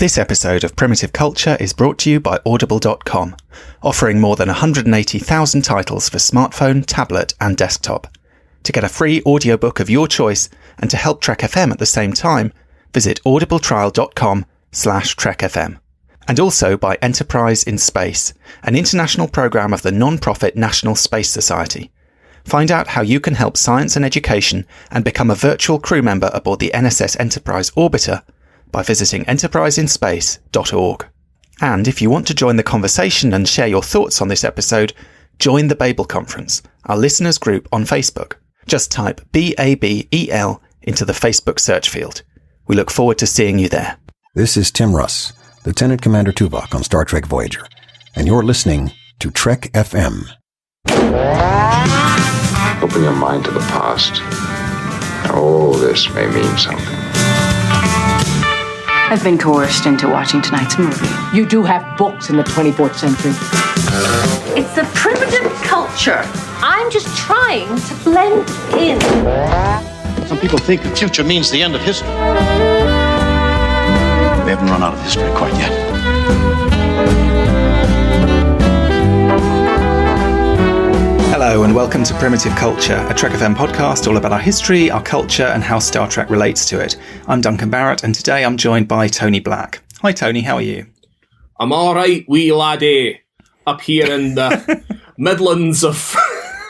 This episode of Primitive Culture is brought to you by Audible.com, offering more than 180,000 titles for smartphone, tablet and desktop. To get a free audiobook of your choice and to help Trek FM at the same time, visit audibletrial.com/trekfm. And also by Enterprise in Space, an international programme of the non-profit National Space Society. Find out how you can help science and education and become a virtual crew member aboard the NSS Enterprise Orbiter by visiting enterpriseinspace.org. And if you want to join the conversation and share your thoughts on this episode, join the Babel Conference, our listeners group on Facebook. Just type BABEL into the Facebook search field. We look forward to seeing you there. This is Tim Russ, Lieutenant Commander Tuvok on Star Trek Voyager, and you're listening to Trek FM. Open your mind to the past. Oh, this may mean something. I've been coerced into watching tonight's movie. You do have books in the 24th century. It's a primitive culture. I'm just trying to blend in. Some people think the future means the end of history. We haven't run out of history quite yet. Hello and welcome to Primitive Culture, a Trek FM podcast all about our history, our culture and how Star Trek relates to it. I'm Duncan Barrett and today I'm joined by Tony Black. Hi Tony, how are you? I'm alright, wee laddie, up here in the Midlands of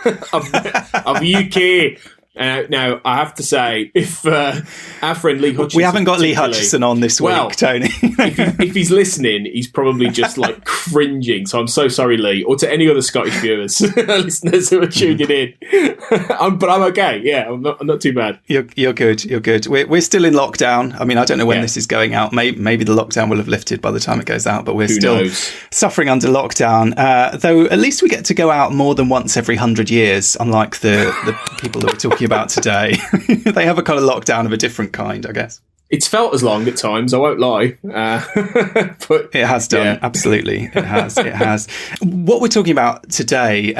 UK. Now, I have to say, if our friend Lee Hutchison... We haven't got Lee Hutchison on this week, Tony. if he's listening, he's probably just, like, cringing. So I'm so sorry, Lee. Or to any other Scottish viewers, listeners who are tuning in. But I'm okay. Yeah, I'm not too bad. You're good. You're good. We're still in lockdown. I mean, I don't know when this is going out. Maybe the lockdown will have lifted by the time it goes out, but we're still suffering under lockdown. Though at least we get to go out more than once every 100 years, unlike the people that we're talking about today. They have a kind of lockdown of a different kind, I guess. It's felt as long at times, I won't lie. But it has done, absolutely. It has. What we're talking about today,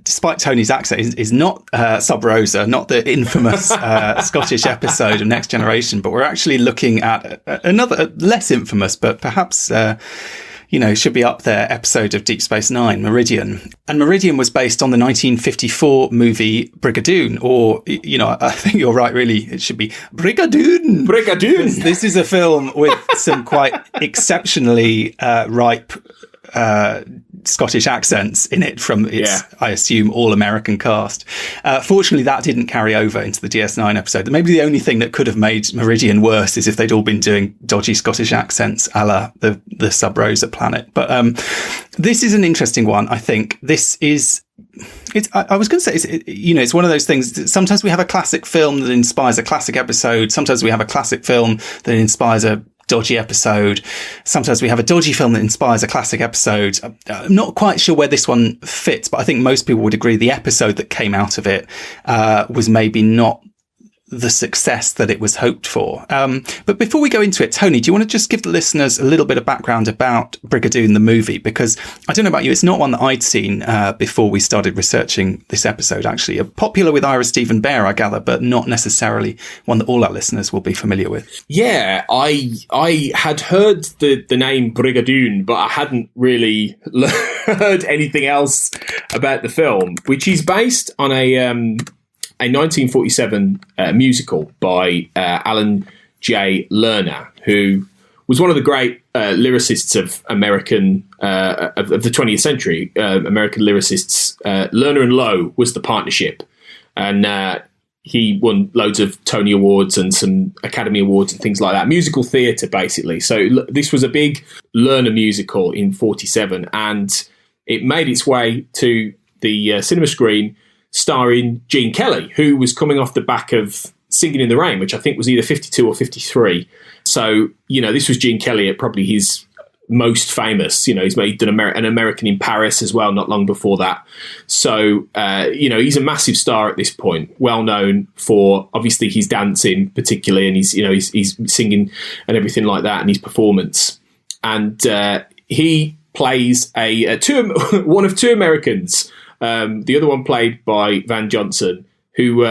despite Tony's accent, is not Sub Rosa, not the infamous Scottish episode of Next Generation, but we're actually looking at another less infamous, but perhaps... should be up there, episode of Deep Space Nine, Meridian. And Meridian was based on the 1954 movie Brigadoon, or, I think you're right, really, it should be Brigadoon. Brigadoon! This is a film with some quite exceptionally ripe Scottish accents in it from its, I assume, all-American cast. Fortunately, that didn't carry over into the DS9 episode. Maybe the only thing that could have made Meridian worse is if they'd all been doing dodgy Scottish accents a la the Sub Rosa planet. But this is an interesting one, I think. I was going to say, it's one of those things that sometimes we have a classic film that inspires a classic episode. Sometimes we have a classic film that inspires a dodgy episode. Sometimes we have a dodgy film that inspires a classic episode. I'm not quite sure where this one fits, but I think most people would agree the episode that came out of it was maybe not the success that it was hoped for. But before we go into it, Tony, do you want to just give the listeners a little bit of background about Brigadoon, the movie? Because I don't know about you, it's not one that I'd seen before we started researching this episode, actually. Popular with Ira Stephen Bear, I gather, but not necessarily one that all our listeners will be familiar with. Yeah, I had heard the name Brigadoon, but I hadn't really heard anything else about the film, which is based on a 1947 musical by Alan J. Lerner, who was one of the great lyricists of American of the 20th century. American lyricists, Lerner and Lowe was the partnership, and he won loads of Tony Awards and some Academy Awards and things like that. Musical theatre, basically. So this was a big Lerner musical in 47, and it made its way to the cinema screen, starring Gene Kelly, who was coming off the back of Singing in the Rain, which I think was either 52 or 53. So, this was Gene Kelly at probably his most famous. He'd done an American in Paris as well, not long before that. So, he's a massive star at this point, well known for obviously his dancing particularly, and he's singing and everything like that, and his performance. And he plays one of two Americans. The other one played by Van Johnson, who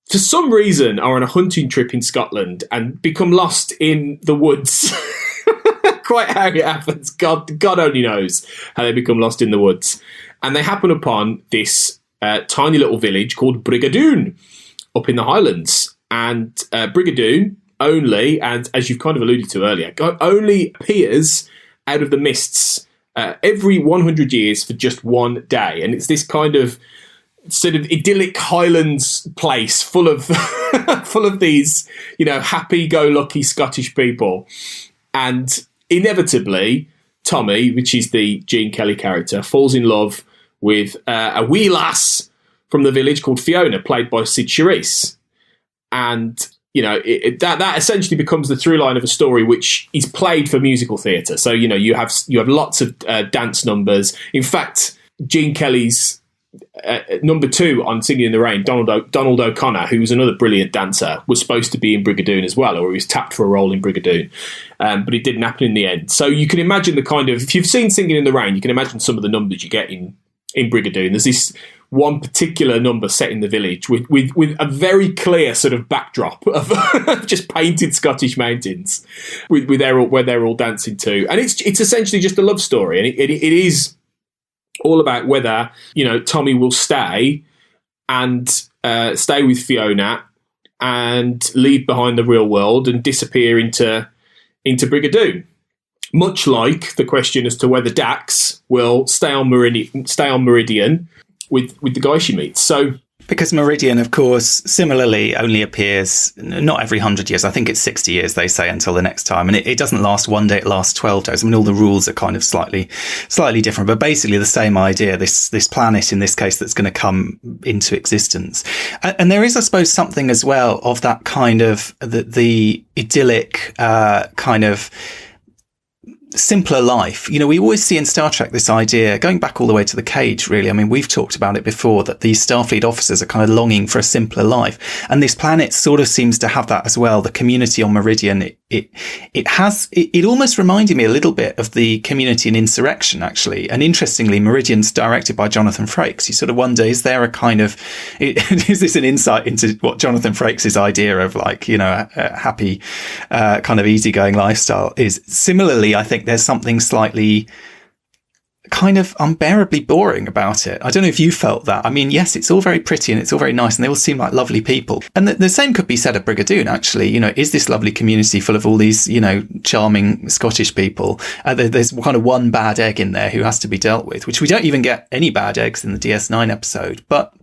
for some reason are on a hunting trip in Scotland and become lost in the woods quite how it happens. God only knows how they become lost in the woods. And they happen upon this tiny little village called Brigadoon up in the Highlands. And Brigadoon only, and as you've kind of alluded to earlier, only appears out of the mists every 100 years for just one day. And it's this kind of sort of idyllic Highlands place full of full of these, happy-go-lucky Scottish people. And inevitably, Tommy, which is the Gene Kelly character, falls in love with a wee lass from the village called Fiona, played by Sid Charisse. And that essentially becomes the through line of a story which is played for musical theatre. So you have lots of dance numbers. In fact, Gene Kelly's number 2 on Singing in the Rain, Donald O'Connor, who was another brilliant dancer, was supposed to be in Brigadoon as well, or he was tapped for a role in Brigadoon, but it didn't happen in the end. So you can imagine the kind of, if you've seen Singing in the Rain, you can imagine some of the numbers you get in Brigadoon. There's this one particular number set in the village with a very clear sort of backdrop of just painted Scottish mountains where they're all dancing to, and it's essentially just a love story, and it is all about whether Tommy will stay with Fiona and leave behind the real world and disappear into Brigadoon. Much like the question as to whether Dax will stay on Meridian with the guy she meets. So, because Meridian, of course, similarly only appears not every 100 years. I think it's 60 years, they say, until the next time. And it doesn't last one day, it lasts 12 days. I mean, all the rules are kind of slightly different, but basically the same idea, this planet, in this case, that's going to come into existence. And there is, I suppose, something as well of that kind of the idyllic kind of simpler life. We always see in Star Trek this idea, going back all the way to the Cage, really. I mean, we've talked about it before, that these Starfleet officers are kind of longing for a simpler life. And this planet sort of seems to have that as well. The community on Meridian, it almost reminded me a little bit of the community in Insurrection, actually. And interestingly, Meridian's directed by Jonathan Frakes. You sort of wonder, is there a kind of, is this an insight into what Jonathan Frakes' idea of a happy, kind of easygoing lifestyle is? Similarly, I think there's something slightly kind of unbearably boring about it. I don't know if you felt that. I mean, yes, it's all very pretty and it's all very nice and they all seem like lovely people. And the same could be said of Brigadoon, actually. Is this lovely community full of all these, charming Scottish people? There's kind of one bad egg in there who has to be dealt with, which we don't even get any bad eggs in the DS9 episode. But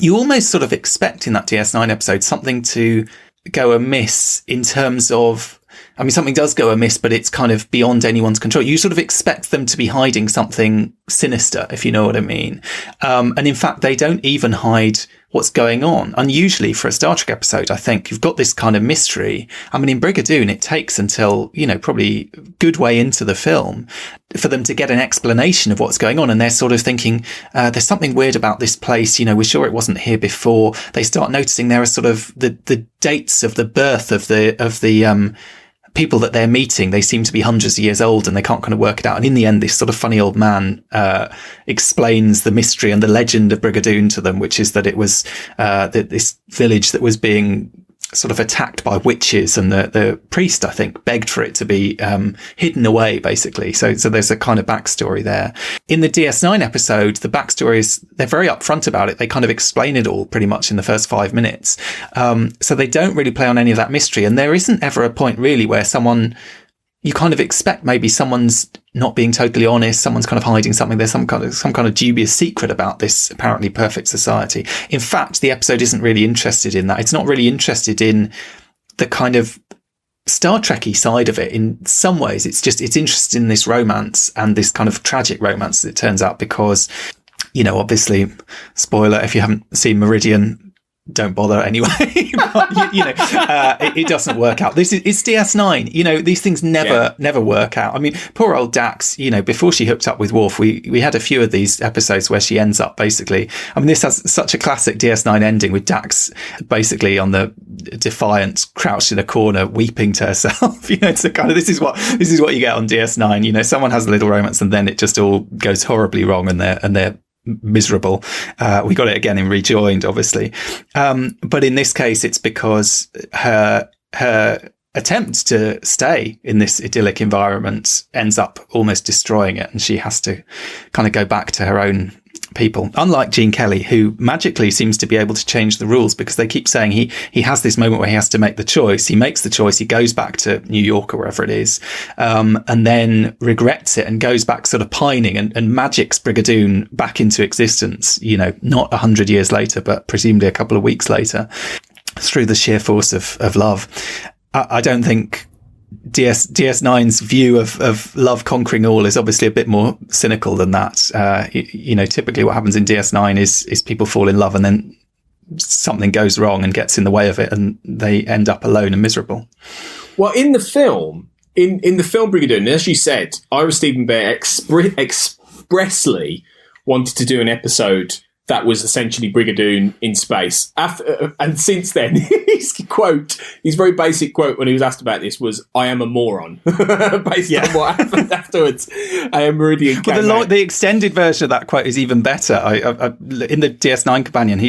you almost sort of expect in that DS9 episode something to go amiss in terms of, I mean, something does go amiss, but it's kind of beyond anyone's control. You sort of expect them to be hiding something sinister, if you know what I mean. And in fact, they don't even hide what's going on. Unusually for a Star Trek episode, I think you've got this kind of mystery. I mean, in Brigadoon, it takes until, probably a good way into the film for them to get an explanation of what's going on. And they're sort of thinking, there's something weird about this place. We're sure it wasn't here before. They start noticing there are sort of the dates of the birth of the people that they're meeting. They seem to be hundreds of years old and they can't kind of work it out. And in the end, this sort of funny old man explains the mystery and the legend of Brigadoon to them, which is that it was this village that was being sort of attacked by witches, and the priest, I think, begged for it to be hidden away, basically. So there's a kind of backstory there. In the DS9 episode, the backstory is, they're very upfront about it. They kind of explain it all pretty much in the first 5 minutes. So they don't really play on any of that mystery. And there isn't ever a point really where you kind of expect maybe someone's not being totally honest, someone's kind of hiding something, there's some kind of dubious secret about this apparently perfect society. In fact, the episode isn't really interested in that. It's not really interested in the kind of Star Trek-y side of it. In some ways, it's interested in this romance, and this kind of tragic romance, as it turns out, because, obviously, spoiler, if you haven't seen Meridian, don't bother anyway. But, it doesn't work out. It's DS9. These things never work out. I mean, poor old Dax, before she hooked up with Worf, we had a few of these episodes where she ends up basically, I mean, this has such a classic DS9 ending with Dax basically on the Defiant, crouched in a corner, weeping to herself. It's a kind of, this is what you get on DS9. Someone has a little romance and then it just all goes horribly wrong and they're miserable. We got it again in Rejoined, obviously. But in this case, it's because her attempt to stay in this idyllic environment ends up almost destroying it, and she has to kind of go back to her own people. Unlike Gene Kelly, who magically seems to be able to change the rules, because they keep saying he has this moment where he has to make the choice. He makes the choice. He goes back to New York or wherever it is, and then regrets it and goes back sort of pining and magics Brigadoon back into existence, not 100 years later, but presumably a couple of weeks later, through the sheer force of love. I don't think DS9's view of love conquering all is obviously a bit more cynical than that. Typically what happens in DS9 is people fall in love and then something goes wrong and gets in the way of it, and they end up alone and miserable. Well, in the film, in the film Brigadoon, as you said, Ira Stephen Bear expressly wanted to do an episode that was essentially Brigadoon in space. And since then, his very basic quote when he was asked about this was, "I am a moron," based on what happened afterwards. Meridian came out. The extended version of that quote is even better. In the DS9 companion,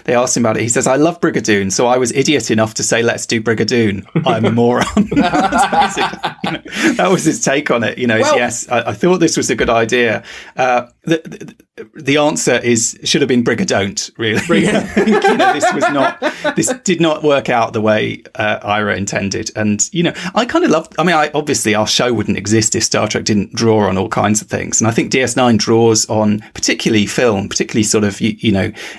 they asked him about it. He says, "I love Brigadoon, so I was idiot enough to say, let's do Brigadoon. I'm a moron." That was his take on it. Yes, I thought this was a good idea. The answer should have been Brigadon't, really. This did not work out the way Ira intended. And, I kind of loved, obviously our show wouldn't exist if Star Trek didn't draw on all kinds of things. And I think DS9 draws on particularly film, particularly sort of,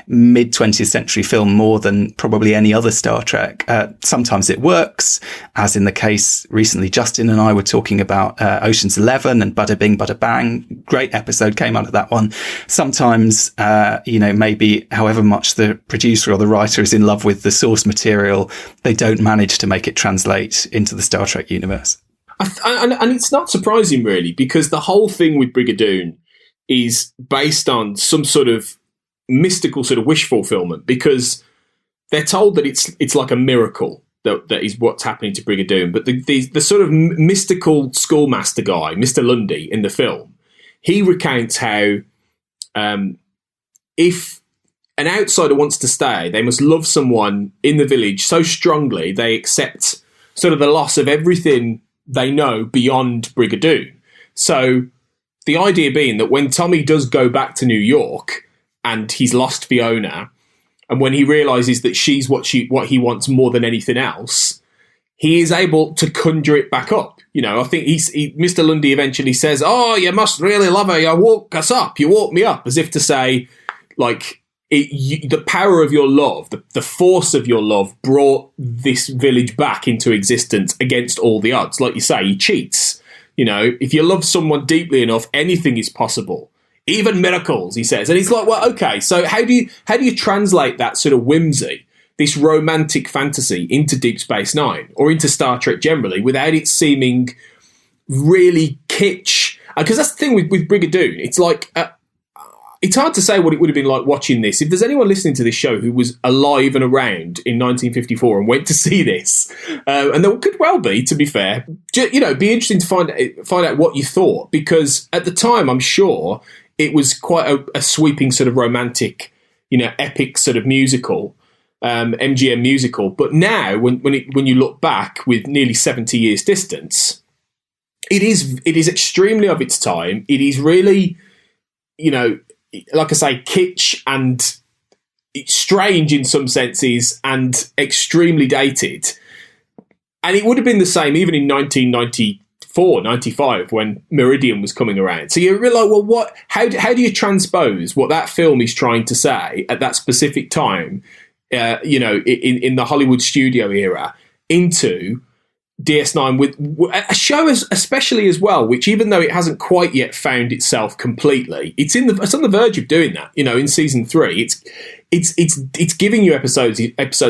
mid 20th century film more than probably any other Star Trek. Sometimes it works, as in the case recently, Justin and I were talking about Ocean's 11 and Badda-Bing Badda-Bang. Great episode came out of that one. Sometimes, maybe however much the producer or the writer is in love with the source material, they don't manage to make it translate into the Star Trek universe. And it's not surprising, really, because the whole thing with Brigadoon is based on some sort of mystical sort of wish fulfillment, because they're told that it's like a miracle that is what's happening to Brigadoon. But the sort of mystical schoolmaster guy, Mr. Lundy, in the film, he recounts how if an outsider wants to stay, they must love someone in the village so strongly they accept sort of the loss of everything they know beyond Brigadoon. So the idea being that when Tommy does go back to New York and he's lost Fiona, and when he realises that she's what he wants more than anything else, he is able to conjure it back up. I think Mr. Lundy eventually says, "Oh, you must really love her. You woke us up. You woke me up," as if to say, like, the power of your love, the force of your love brought this village back into existence against all the odds. Like you say, he cheats. If you love someone deeply enough, anything is possible. Even miracles, he says. And he's like, well, okay, so how do you translate that sort of whimsy, this romantic fantasy, into Deep Space Nine or into Star Trek generally without it seeming really kitsch? Because that's the thing with Brigadoon. It's like, it's hard to say what it would have been like watching this. If there's anyone listening to this show who was alive and around in 1954 and went to see this, and there could well be, to be fair, it'd be interesting to find out what you thought, because at the time, I'm sure it was quite a sweeping sort of romantic, epic sort of musical. MGM musical, but now when you look back with nearly 70 years distance, it is extremely of its time. It is really, like I say, kitsch and strange in some senses and extremely dated. And it would have been the same even in 1994, 95 when Meridian was coming around. So you're like, well, how do you transpose what that film is trying to say at that specific time, in the Hollywood studio era, into DS9 with a show especially as well, which even though it hasn't quite yet found itself completely, it's on the verge of doing that. In season 3, it's giving you episodes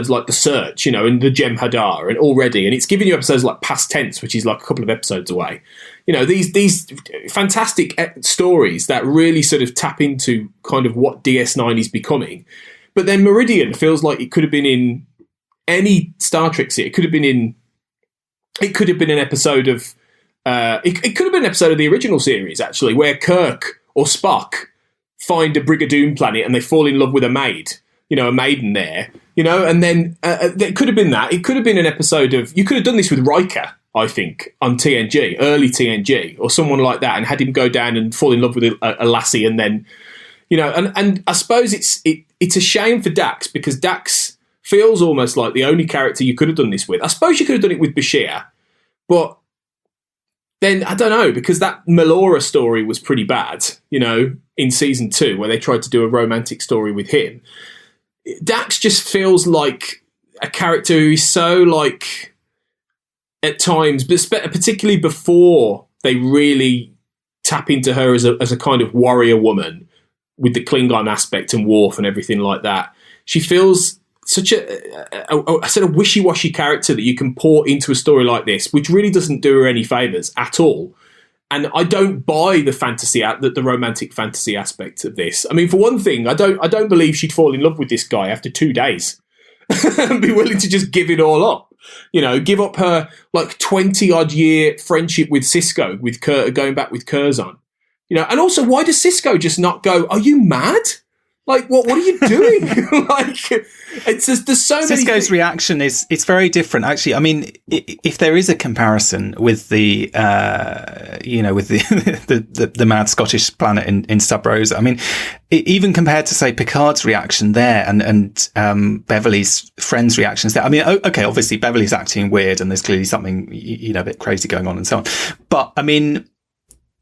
like The Search, and the Jem'Hadar, and already, and it's giving you episodes like Past Tense, which is like a couple of episodes away. These fantastic stories that really sort of tap into kind of what DS9 is becoming. But then Meridian feels like it could have been in any Star Trek series. It could have been an episode of. It could have been an episode of the original series, actually, where Kirk or Spock find a Brigadoon planet and they fall in love with a maid, a maiden there, And then it could have been that. It could have been an episode of, you could have done this with Riker, I think, on TNG, early TNG, or someone like that, and had him go down and fall in love with a lassie, and then, and I suppose it's a shame for Dax, because Dax feels almost like the only character you could have done this with. I suppose you could have done it with Bashir, but then I don't know, because that Melora story was pretty bad, in season 2, where they tried to do a romantic story with him. Dax just feels like a character who is so, like, at times, but particularly before they really tap into her as a kind of warrior woman with the Klingon aspect and Worf and everything like that. She feels such a sort of wishy-washy character that you can pour into a story like this, which really doesn't do her any favours at all. And I don't buy the romantic fantasy aspect of this. I mean, for one thing, I don't believe she'd fall in love with this guy after 2 days and be willing to just give it all up. Give up her like 20-odd year friendship with Sisko, with going back with Curzon. And also, why does Sisko just not go, "Are you mad? Like, what are you doing?" Like, it's just, there's so many. Sisko's reaction it's very different, actually. I mean, if there is a comparison with the with the mad Scottish planet in Sub Rosa, I mean, even compared to, say, Picard's reaction there and Beverly's friend's reactions there. I mean, okay, obviously Beverly's acting weird and there's clearly something a bit crazy going on and so on. But I mean,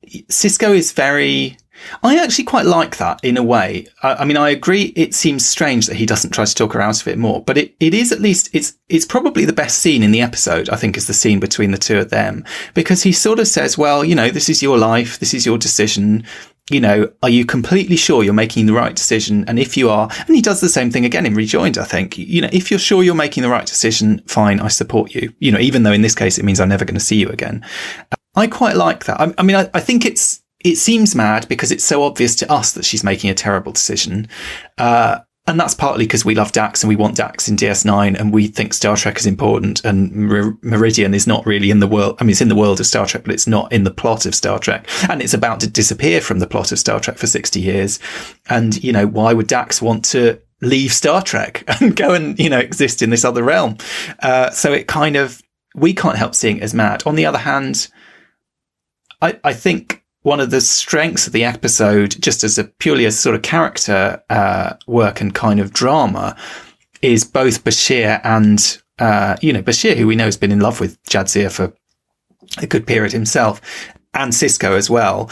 Sisko is very. I actually quite like that in a way. I mean, I agree. It seems strange that he doesn't try to talk her out of it more, but it is, at least it's probably the best scene in the episode. I think is the scene between the two of them, because he sort of says, "Well, this is your life. This is your decision. Are you completely sure you're making the right decision? And if you are," and he does the same thing again in Rejoined, I think, if you're sure you're making the right decision, fine, I support you. Even though in this case it means I'm never going to see you again. I quite like that. I mean, I think it seems mad because it's so obvious to us that she's making a terrible decision. And that's partly because we love Dax and we want Dax in DS9 and we think Star Trek is important, and Meridian is not really in the world. I mean, it's in the world of Star Trek, but it's not in the plot of Star Trek. And it's about to disappear from the plot of Star Trek for 60 years. And, why would Dax want to leave Star Trek and go and, exist in this other realm? So it kind of, we can't help seeing it as mad. On the other hand, I think one of the strengths of the episode, just as purely as sort of character work and kind of drama, is both Bashir and Bashir, who we know has been in love with Jadzia for a good period himself, and Sisko as well,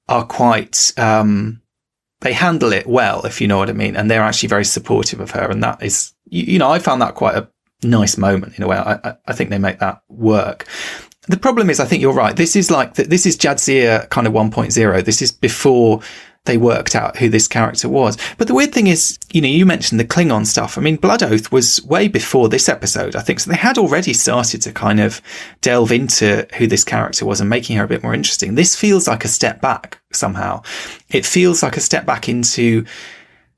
are quite they handle it well, if you know what I mean, and they're actually very supportive of her, and that is, I found that quite a nice moment in a way. I think they make that work. The problem is, I think you're right. This is this is Jadzia kind of 1.0. This is before they worked out who this character was. But the weird thing is, you mentioned the Klingon stuff. I mean, Blood Oath was way before this episode, I think. So they had already started to kind of delve into who this character was and making her a bit more interesting. This feels like a step back somehow. It feels like a step back into...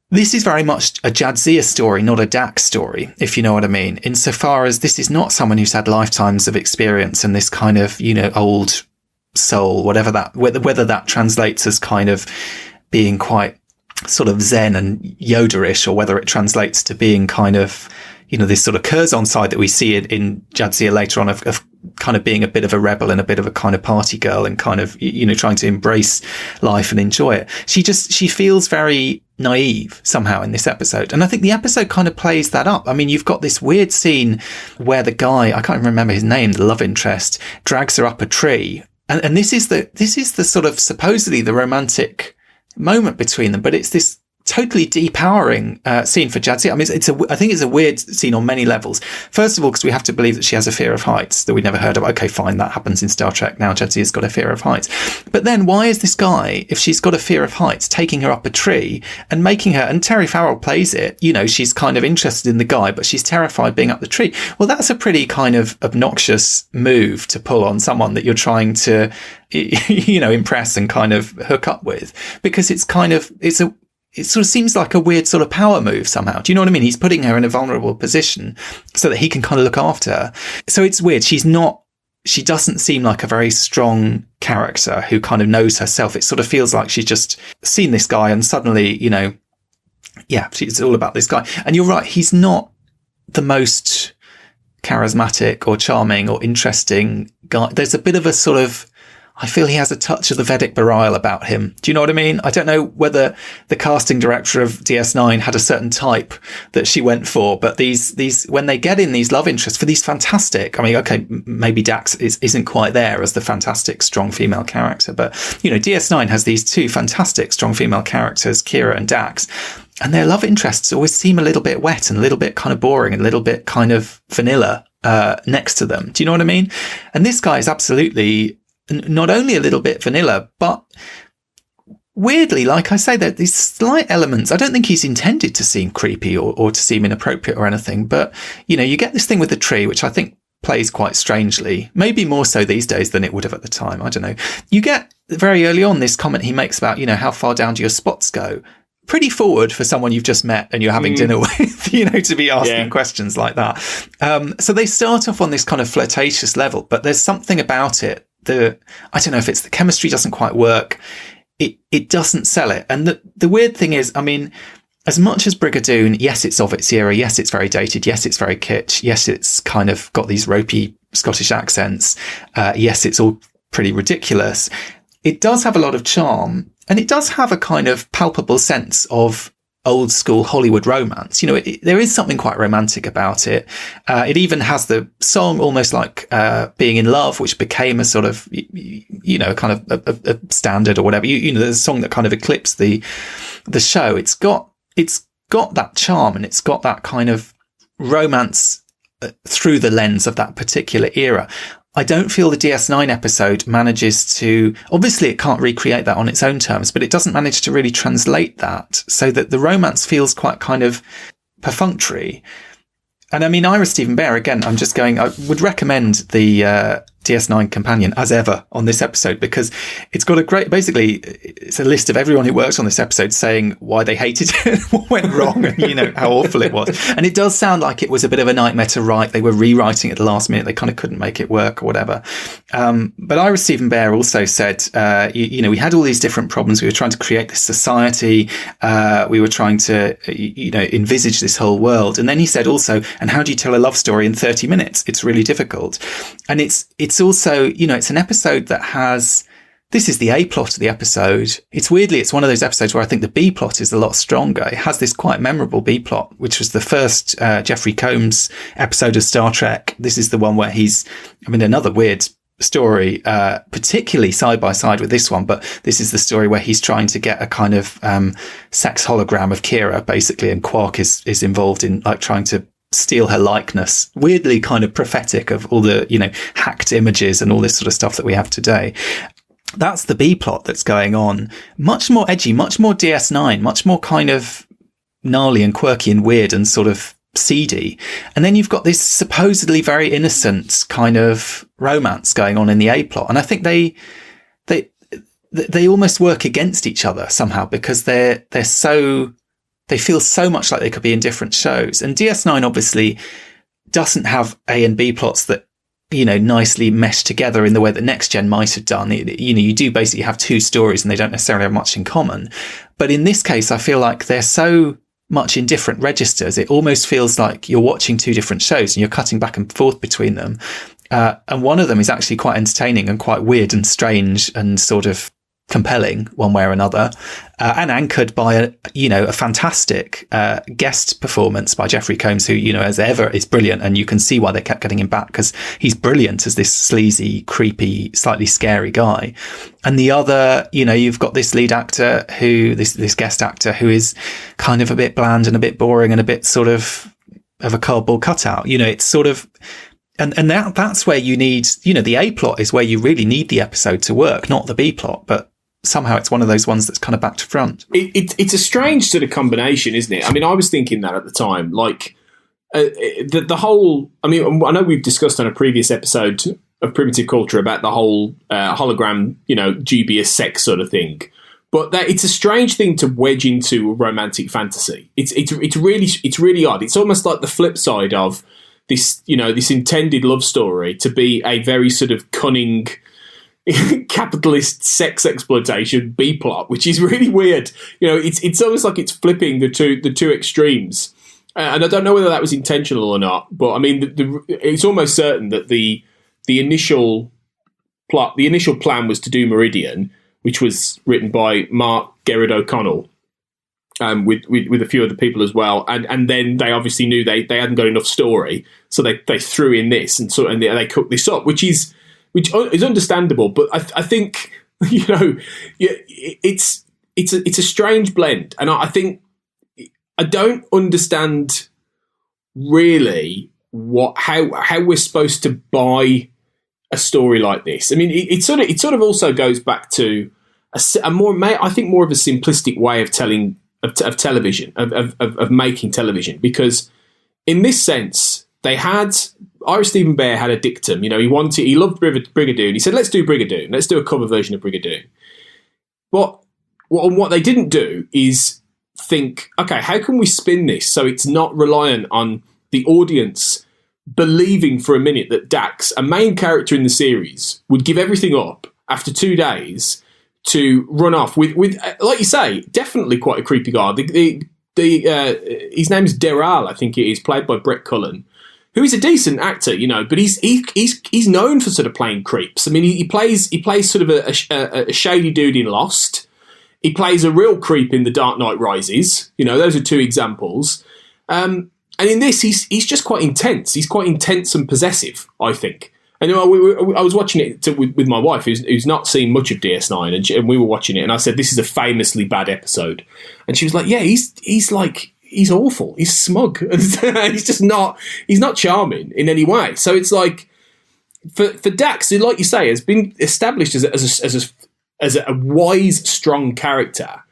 This is very much a Jadzia story, not a Dax story, if you know what I mean. Insofar as this is not someone who's had lifetimes of experience and this kind of, old soul, whether that translates as kind of being quite sort of Zen and Yoda-ish, or whether it translates to being kind of, this sort of Curzon side that we see in Jadzia later on of kind of being a bit of a rebel and a bit of a kind of party girl and kind of, trying to embrace life and enjoy it. She feels very naive somehow in this episode. And I think the episode kind of plays that up. I mean, you've got this weird scene where the guy, I can't remember his name, the love interest, drags her up a tree. And this is the sort of supposedly the romantic moment between them, but it's this totally depowering scene for Jadzia. I mean, I think it's a weird scene on many levels. First of all, because we have to believe that she has a fear of heights that we'd never heard of. Okay, fine, that happens in Star Trek. Now Jadzia's got a fear of heights. But then why is this guy, if she's got a fear of heights, taking her up a tree and making her, and Terry Farrell plays it, she's kind of interested in the guy, but she's terrified being up the tree. Well, that's a pretty kind of obnoxious move to pull on someone that you're trying to, impress and kind of hook up with, because it sort of seems like a weird sort of power move somehow. Do you know what I mean? He's putting her in a vulnerable position so that he can kind of look after her. So it's weird. She doesn't seem like a very strong character who kind of knows herself. It sort of feels like she's just seen this guy and suddenly, yeah, it's all about this guy. And you're right, he's not the most charismatic or charming or interesting guy. There's a bit of a sort of, I feel he has a touch of the Vedic Burial about him. Do you know what I mean? I don't know whether the casting director of DS9 had a certain type that she went for, but these when they get in these love interests for these fantastic, I mean, okay, maybe Dax isn't quite there as the fantastic strong female character, but you know, DS9 has these two fantastic strong female characters, Kira and Dax, and their love interests always seem a little bit wet and a little bit kind of boring and a little bit kind of vanilla next to them. Do you know what I mean? And this guy is absolutely not only a little bit vanilla, but weirdly, like I say, there are these slight elements. I don't think he's intended to seem creepy or to seem inappropriate or anything, but, you know, you get this thing with the tree, which I think plays quite strangely, maybe more so these days than it would have at the time. I don't know. You get very early on this comment he makes about, you know, how far down do your spots go? Pretty forward for someone you've just met and you're having dinner with, you know, to be asking questions like that. So they start off on this kind of flirtatious level, but there's something about it. I don't know if it's the chemistry doesn't quite work. It doesn't sell it. And the weird thing is, I mean, as much as Brigadoon, yes, it's of its era. Yes, it's very dated. Yes, it's very kitsch. Yes, it's kind of got these ropey Scottish accents. Yes, it's all pretty ridiculous. It does have a lot of charm, and it does have a kind of palpable sense of old school Hollywood romance. You know, there is something quite romantic about it. It even has the song almost like Being in Love, which became a sort of, you know, kind of a standard or whatever. You know, there's a song that kind of eclipsed the show. It's got that charm and it's got that kind of romance through the lens of that particular era. I don't feel the DS9 episode manages to, obviously it can't recreate that on its own terms, but it doesn't manage to really translate that so that the romance feels quite kind of perfunctory. And I mean, Ira Stephen Bear, again, I would recommend the DS9 companion as ever on this episode, because it's got a great, basically it's a list of everyone who works on this episode saying why they hated it, what went wrong, and you know, how awful it was. And it does sound like it was a bit of a nightmare to write. They were rewriting at the last minute. They kind of couldn't make it work or whatever. But Ira Stephen Bear also said, you know, we had all these different problems. We were trying to create this society. We were trying to, you know, envisage this whole world. And then he said also, and how do you tell a love story in 30 minutes? It's really difficult. And it's also, you know, it's an episode that has, this is the A plot of the episode. It's one of those episodes where I think the B plot is a lot stronger. It has this quite memorable B plot, which was the first Jeffrey Combs episode of Star Trek. This is the one where another weird story, particularly side by side with this one, but this is the story where he's trying to get a kind of sex hologram of Kira, basically, and Quark is involved in like trying to steal her likeness, weirdly kind of prophetic of all the, you know, hacked images and all this sort of stuff that we have today. That's the B plot that's going on. Much more edgy, much more DS9, much more kind of gnarly and quirky and weird and sort of seedy. And then you've got this supposedly very innocent kind of romance going on in the A plot. And I think they almost work against each other somehow, because they feel so much like they could be in different shows. And DS9 obviously doesn't have A and B plots that, you know, nicely mesh together in the way that Next Gen might have done. You know, you do basically have two stories and they don't necessarily have much in common. But in this case, I feel like they're so much in different registers. It almost feels like you're watching two different shows and you're cutting back and forth between them. And one of them is actually quite entertaining and quite weird and strange and sort of compelling one way or another, and anchored by a fantastic guest performance by Jeffrey Combs, who, you know, as ever is brilliant, and you can see why they kept getting him back, because he's brilliant as this sleazy, creepy, slightly scary guy. And the other, you know, you've got this lead actor this guest actor who is kind of a bit bland and a bit boring and a bit sort of a cardboard cutout. You know, it's sort of, and that's where you need, you know, the A plot is where you really need the episode to work, not the B plot, but somehow it's one of those ones that's kind of back to front. It's a strange sort of combination, isn't it? I mean, I was thinking that at the time, like the whole, I mean, I know we've discussed on a previous episode of Primitive Culture about the whole hologram, you know, dubious sex sort of thing. But it's a strange thing to wedge into a romantic fantasy. It's really odd. It's almost like the flip side of this, you know, this intended love story to be a very sort of cunning, capitalist sex exploitation B plot, which is really weird. It's almost like it's flipping the two extremes. And I don't know whether that was intentional or not, but I mean, it's almost certain that the initial plan was to do Meridian, which was written by Mark Gerard O'Connell, with a few other people as well, and then they obviously knew they hadn't got enough story, so they threw in this and they cooked this up, which is understandable. But I think it's a strange blend, and I think I don't understand really how we're supposed to buy a story like this. I mean, it sort of also goes back to a more of a simplistic way of telling of television, of making television, because in this sense Ira Stephen Bear had a dictum. He loved Brigadoon. He said, let's do Brigadoon. Let's do a cover version of Brigadoon. But what they didn't do is think, okay, how can we spin this so it's not reliant on the audience believing for a minute that Dax, a main character in the series, would give everything up after 2 days to run off with like you say, definitely quite a creepy guy. His name is Deral, I think it is, played by Brett Cullen, who is a decent actor, but he's known for sort of playing creeps. I mean, he plays sort of a shady dude in Lost. He plays a real creep in The Dark Knight Rises. Those are two examples. And in this, he's just quite intense. He's quite intense and possessive, I think. And I was watching it with my wife, who's not seen much of DS9, and we were watching it, and I said, "This is a famously bad episode," and she was like, "Yeah, he's awful. He's smug. He's just not. He's not charming in any way." So it's like for Dax, who, like you say, has been established as a wise, strong character,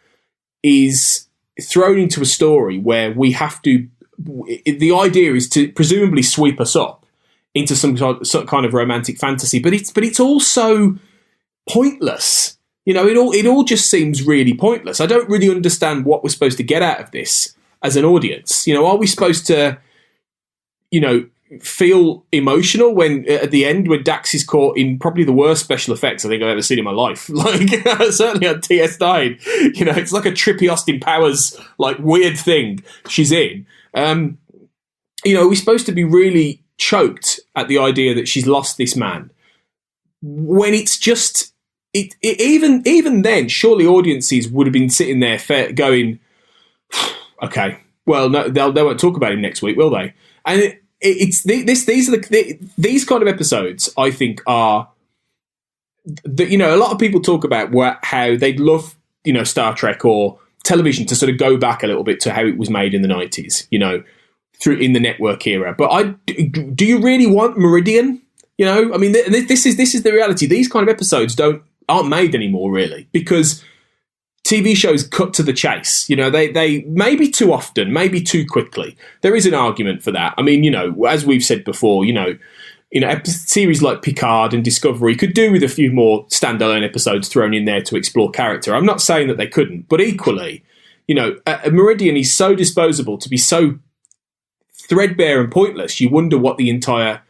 is thrown into a story where we have to. The idea is to presumably sweep us up into some kind of romantic fantasy, but it's also pointless. It all just seems really pointless. I don't really understand what we're supposed to get out of this as an audience. Are we supposed to, feel emotional when at the end when Dax is caught in probably the worst special effects I think I've ever seen in my life? Like certainly on DS9, it's like a trippy Austin Powers like weird thing she's in. We're supposed to be really choked at the idea that she's lost this man, when it's just even then surely audiences would have been sitting there going, okay, well, no, they won't talk about him next week, will they? And these kind of episodes I think are that, a lot of people talk about how they'd love Star Trek or television to sort of go back a little bit to how it was made in the 90s, through in the network era. But do you really want Meridian? I mean, this is the reality. These kind of episodes aren't made anymore, really, because TV shows cut to the chase. They maybe too often, maybe too quickly. There is an argument for that. I mean, as we've said before, series like Picard and Discovery could do with a few more standalone episodes thrown in there to explore character. I'm not saying that they couldn't, but equally, Meridian is so disposable to be so threadbare and pointless. You wonder what the entire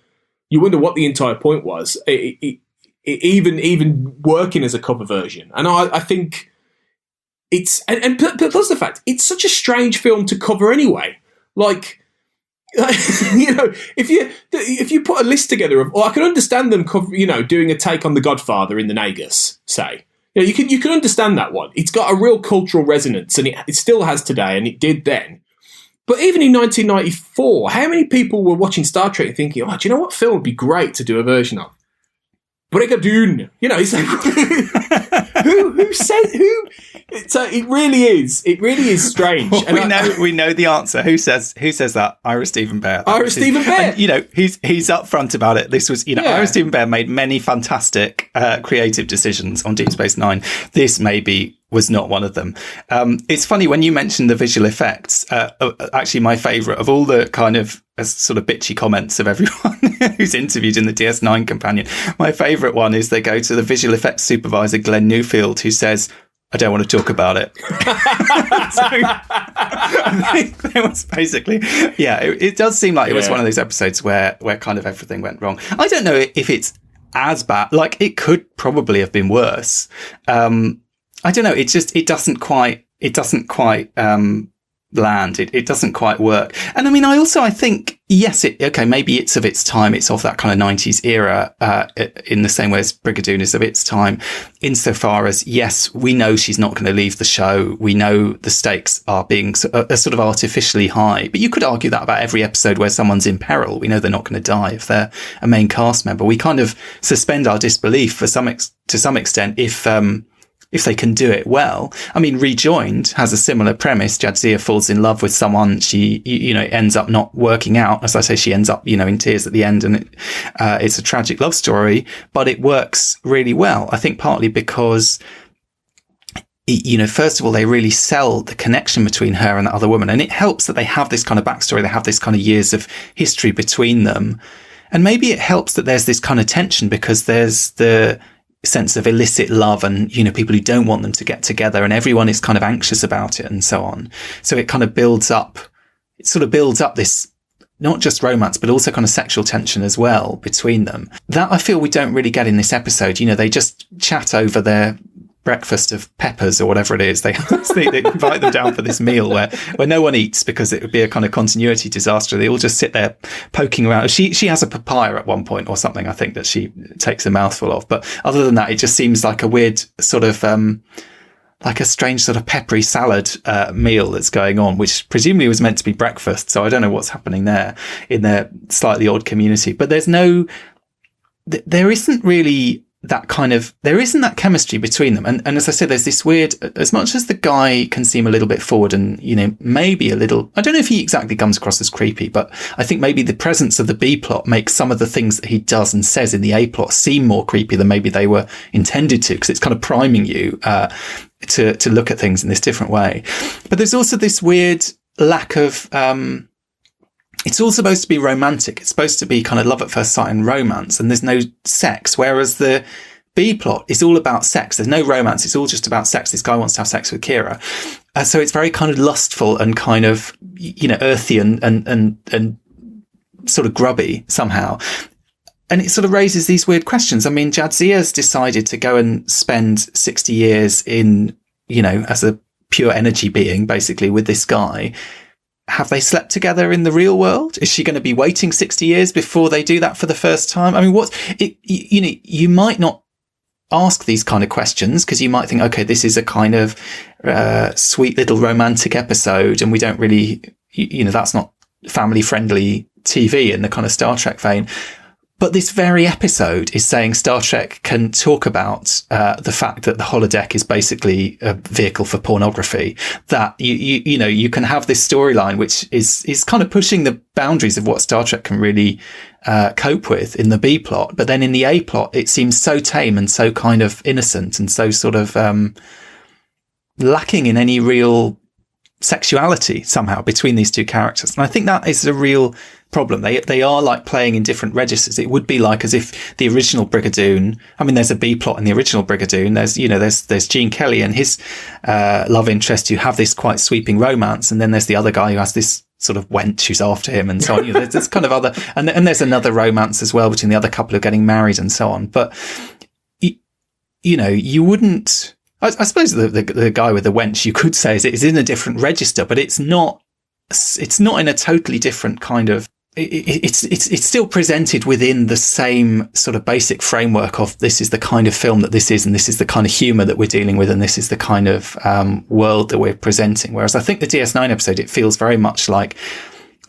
point was. Even working as a cover version, and I think it's and plus the fact it's such a strange film to cover anyway. Like, if you put a list together of, I can understand them doing a take on The Godfather in the Nagus, say. You can understand that one. It's got a real cultural resonance, and it still has today, and it did then. But even in 1994, how many people were watching Star Trek and thinking, do you know what film would be great to do a version of? Brigadoon. It's like, who said who? So it really is strange. Well, we know the answer. Who says that? Ira Stephen Bear. Ira Stephen Bear. And, he's upfront about it. This was, Ira Stephen Bear made many fantastic creative decisions on Deep Space Nine. This maybe was not one of them. It's funny when you mentioned the visual effects. Actually, my favourite of all the kind of sort of bitchy comments of everyone who's interviewed in the DS9 companion, my favourite one is they go to the visual effects supervisor Glenn Newfield, who says, "I don't want to talk about it." So I think there was basically, it does seem like it was one of those episodes where kind of everything went wrong. I don't know if it's as bad. Like, it could probably have been worse. I don't know. It doesn't quite land. It doesn't quite work. And I mean, I think, yes, maybe it's of its time. It's of that kind of 90s era, in the same way as Brigadoon is of its time, insofar as, yes, we know she's not going to leave the show. We know the stakes are sort of artificially high, but you could argue that about every episode where someone's in peril. We know they're not going to die if they're a main cast member. We kind of suspend our disbelief to some extent if they can do it well. I mean, Rejoined has a similar premise. Jadzia falls in love with someone. She, ends up not working out. As I say, she ends up, in tears at the end, and it's a tragic love story, but it works really well. I think partly because, first of all, they really sell the connection between her and the other woman. And it helps that they have this kind of backstory. They have this kind of years of history between them. And maybe it helps that there's this kind of tension, because there's the sense of illicit love and, people who don't want them to get together, and everyone is kind of anxious about it and so on. So it kind of builds up this, not just romance, but also kind of sexual tension as well between them. That I feel we don't really get in this episode. They just chat over their breakfast of peppers or whatever it is. They invite them down for this meal where no one eats, because it would be a kind of continuity disaster. They all just sit there poking around. She has a papaya at one point or something, I think, that she takes a mouthful of. But other than that, it just seems like a weird sort of, like a strange sort of peppery salad meal that's going on, which presumably was meant to be breakfast. So I don't know what's happening there in their slightly odd community. But there isn't really there isn't that chemistry between them. And as I said, there's this weird, as much as the guy can seem a little bit forward and, maybe a little, I don't know if he exactly comes across as creepy, but I think maybe the presence of the B plot makes some of the things that he does and says in the A plot seem more creepy than maybe they were intended to, because it's kind of priming you, to look at things in this different way. But there's also this weird lack of, it's all supposed to be romantic. It's supposed to be kind of love at first sight and romance, and there's no sex. Whereas the B plot is all about sex. There's no romance. It's all just about sex. This guy wants to have sex with Kira. So it's very kind of lustful and kind of, earthy and sort of grubby somehow. And it sort of raises these weird questions. I mean, Jadzia's decided to go and spend 60 years in, as a pure energy being, basically, with this guy. Have they slept together in the real world? Is she going to be waiting 60 years before they do that for the first time? I mean, you might not ask these kind of questions, because you might think, okay, this is a kind of sweet little romantic episode, and we don't really, that's not family friendly TV in the kind of Star Trek vein. But this very episode is saying Star Trek can talk about the fact that the holodeck is basically a vehicle for pornography. That you can have this storyline which is kind of pushing the boundaries of what Star Trek can really cope with in the B plot. But then in the A plot, it seems so tame and so kind of innocent and so sort of lacking in any real sexuality somehow between these two characters. And I think that is a real problem. They are like playing in different registers. It would be like as if the original Brigadoon, I mean, there's a B plot in the original Brigadoon. There's Gene Kelly and his love interest who have this quite sweeping romance, and then there's the other guy who has this sort of wench who's after him and so on. There's kind of other, and there's another romance as well between the other couple of getting married and so on. But you wouldn't. I suppose the guy with the wench, you could say, is in a different register, but it's not in a totally different kind of. It's still presented within the same sort of basic framework of this is the kind of film that this is, and this is the kind of humor that we're dealing with, and this is the kind of world that we're presenting. Whereas I think the DS9 episode, it feels very much like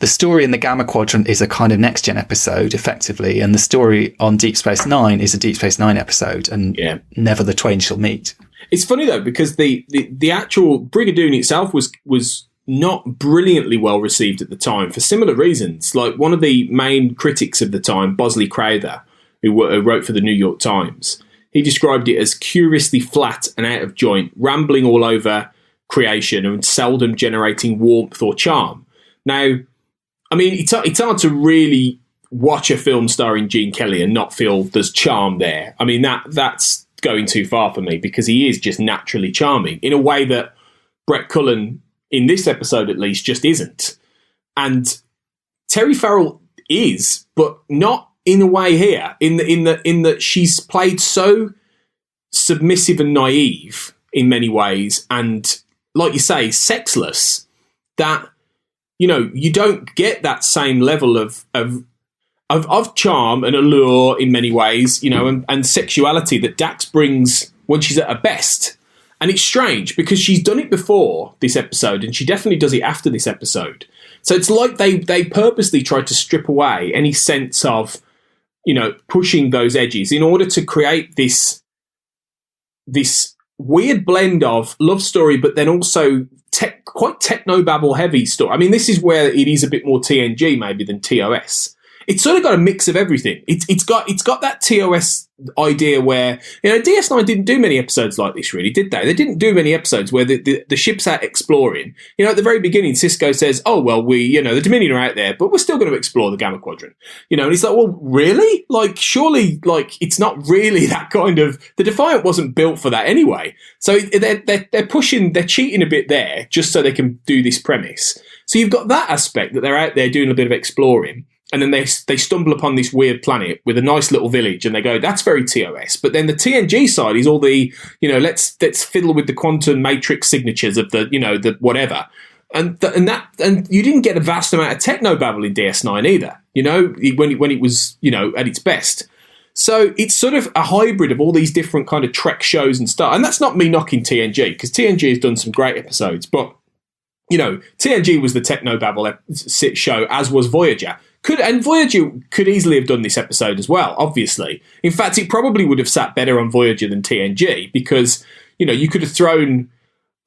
the story in the Gamma Quadrant is a kind of next gen episode, effectively, and the story on Deep Space Nine is a Deep Space Nine episode, and never the twain shall meet. It's funny though, because the actual Brigadoon itself was not brilliantly well received at the time for similar reasons. Like, one of the main critics of the time, Bosley Crowther, who wrote for the New York Times, he described it as curiously flat and out of joint, rambling all over creation and seldom generating warmth or charm. Now, I mean, it's hard to really watch a film starring Gene Kelly and not feel there's charm there. I mean, that's going too far for me, because he is just naturally charming in a way that Brett Cullen, in this episode at least, just isn't. And Terry Farrell is, but not in a way here, in that she's played so submissive and naive in many ways, and like you say, sexless, that you don't get that same level of charm and allure in many ways, and sexuality that Dax brings when she's at her best. And it's strange because she's done it before this episode, and she definitely does it after this episode. So it's like they purposely tried to strip away any sense of, pushing those edges in order to create this weird blend of love story, but then also quite technobabble heavy story. I mean, this is where it is a bit more TNG maybe than TOS. It's sort of got a mix of everything. It's got that TOS idea where, DS9 didn't do many episodes like this, really, did they? They didn't do many episodes where the ship's out exploring. At the very beginning, Sisko says, "Oh, well, the Dominion are out there, but we're still going to explore the Gamma Quadrant." And he's like, "Well, really? Like, surely, it's not really that kind of." The Defiant wasn't built for that anyway. So they're pushing, they're cheating a bit there just so they can do this premise. So you've got that aspect that they're out there doing a bit of exploring. And then they stumble upon this weird planet with a nice little village, and they go, "That's very TOS." But then the TNG side is all the, let's fiddle with the quantum matrix signatures of the whatever, and you didn't get a vast amount of technobabble in DS9 either. When it was at its best. So it's sort of a hybrid of all these different kind of Trek shows and stuff. And that's not me knocking TNG, because TNG has done some great episodes, but TNG was the technobabble show, as was Voyager. And Voyager could easily have done this episode as well, obviously. In fact, it probably would have sat better on Voyager than TNG, because, you could have thrown,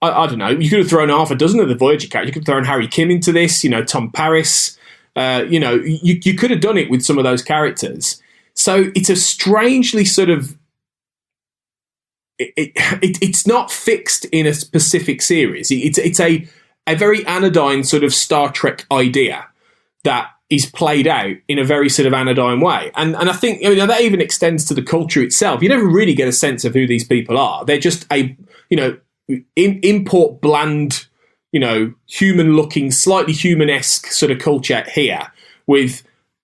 I don't know, you could have thrown half a dozen of the Voyager characters. You could have thrown Harry Kim into this, Tom Paris. You could have done it with some of those characters. So it's a strangely sort of, it's not fixed in a specific series. It's a very anodyne sort of Star Trek idea that is played out in a very sort of anodyne way. And I think that even extends to the culture itself. You never really get a sense of who these people are. They're just import bland, human-looking, slightly human-esque sort of culture here, with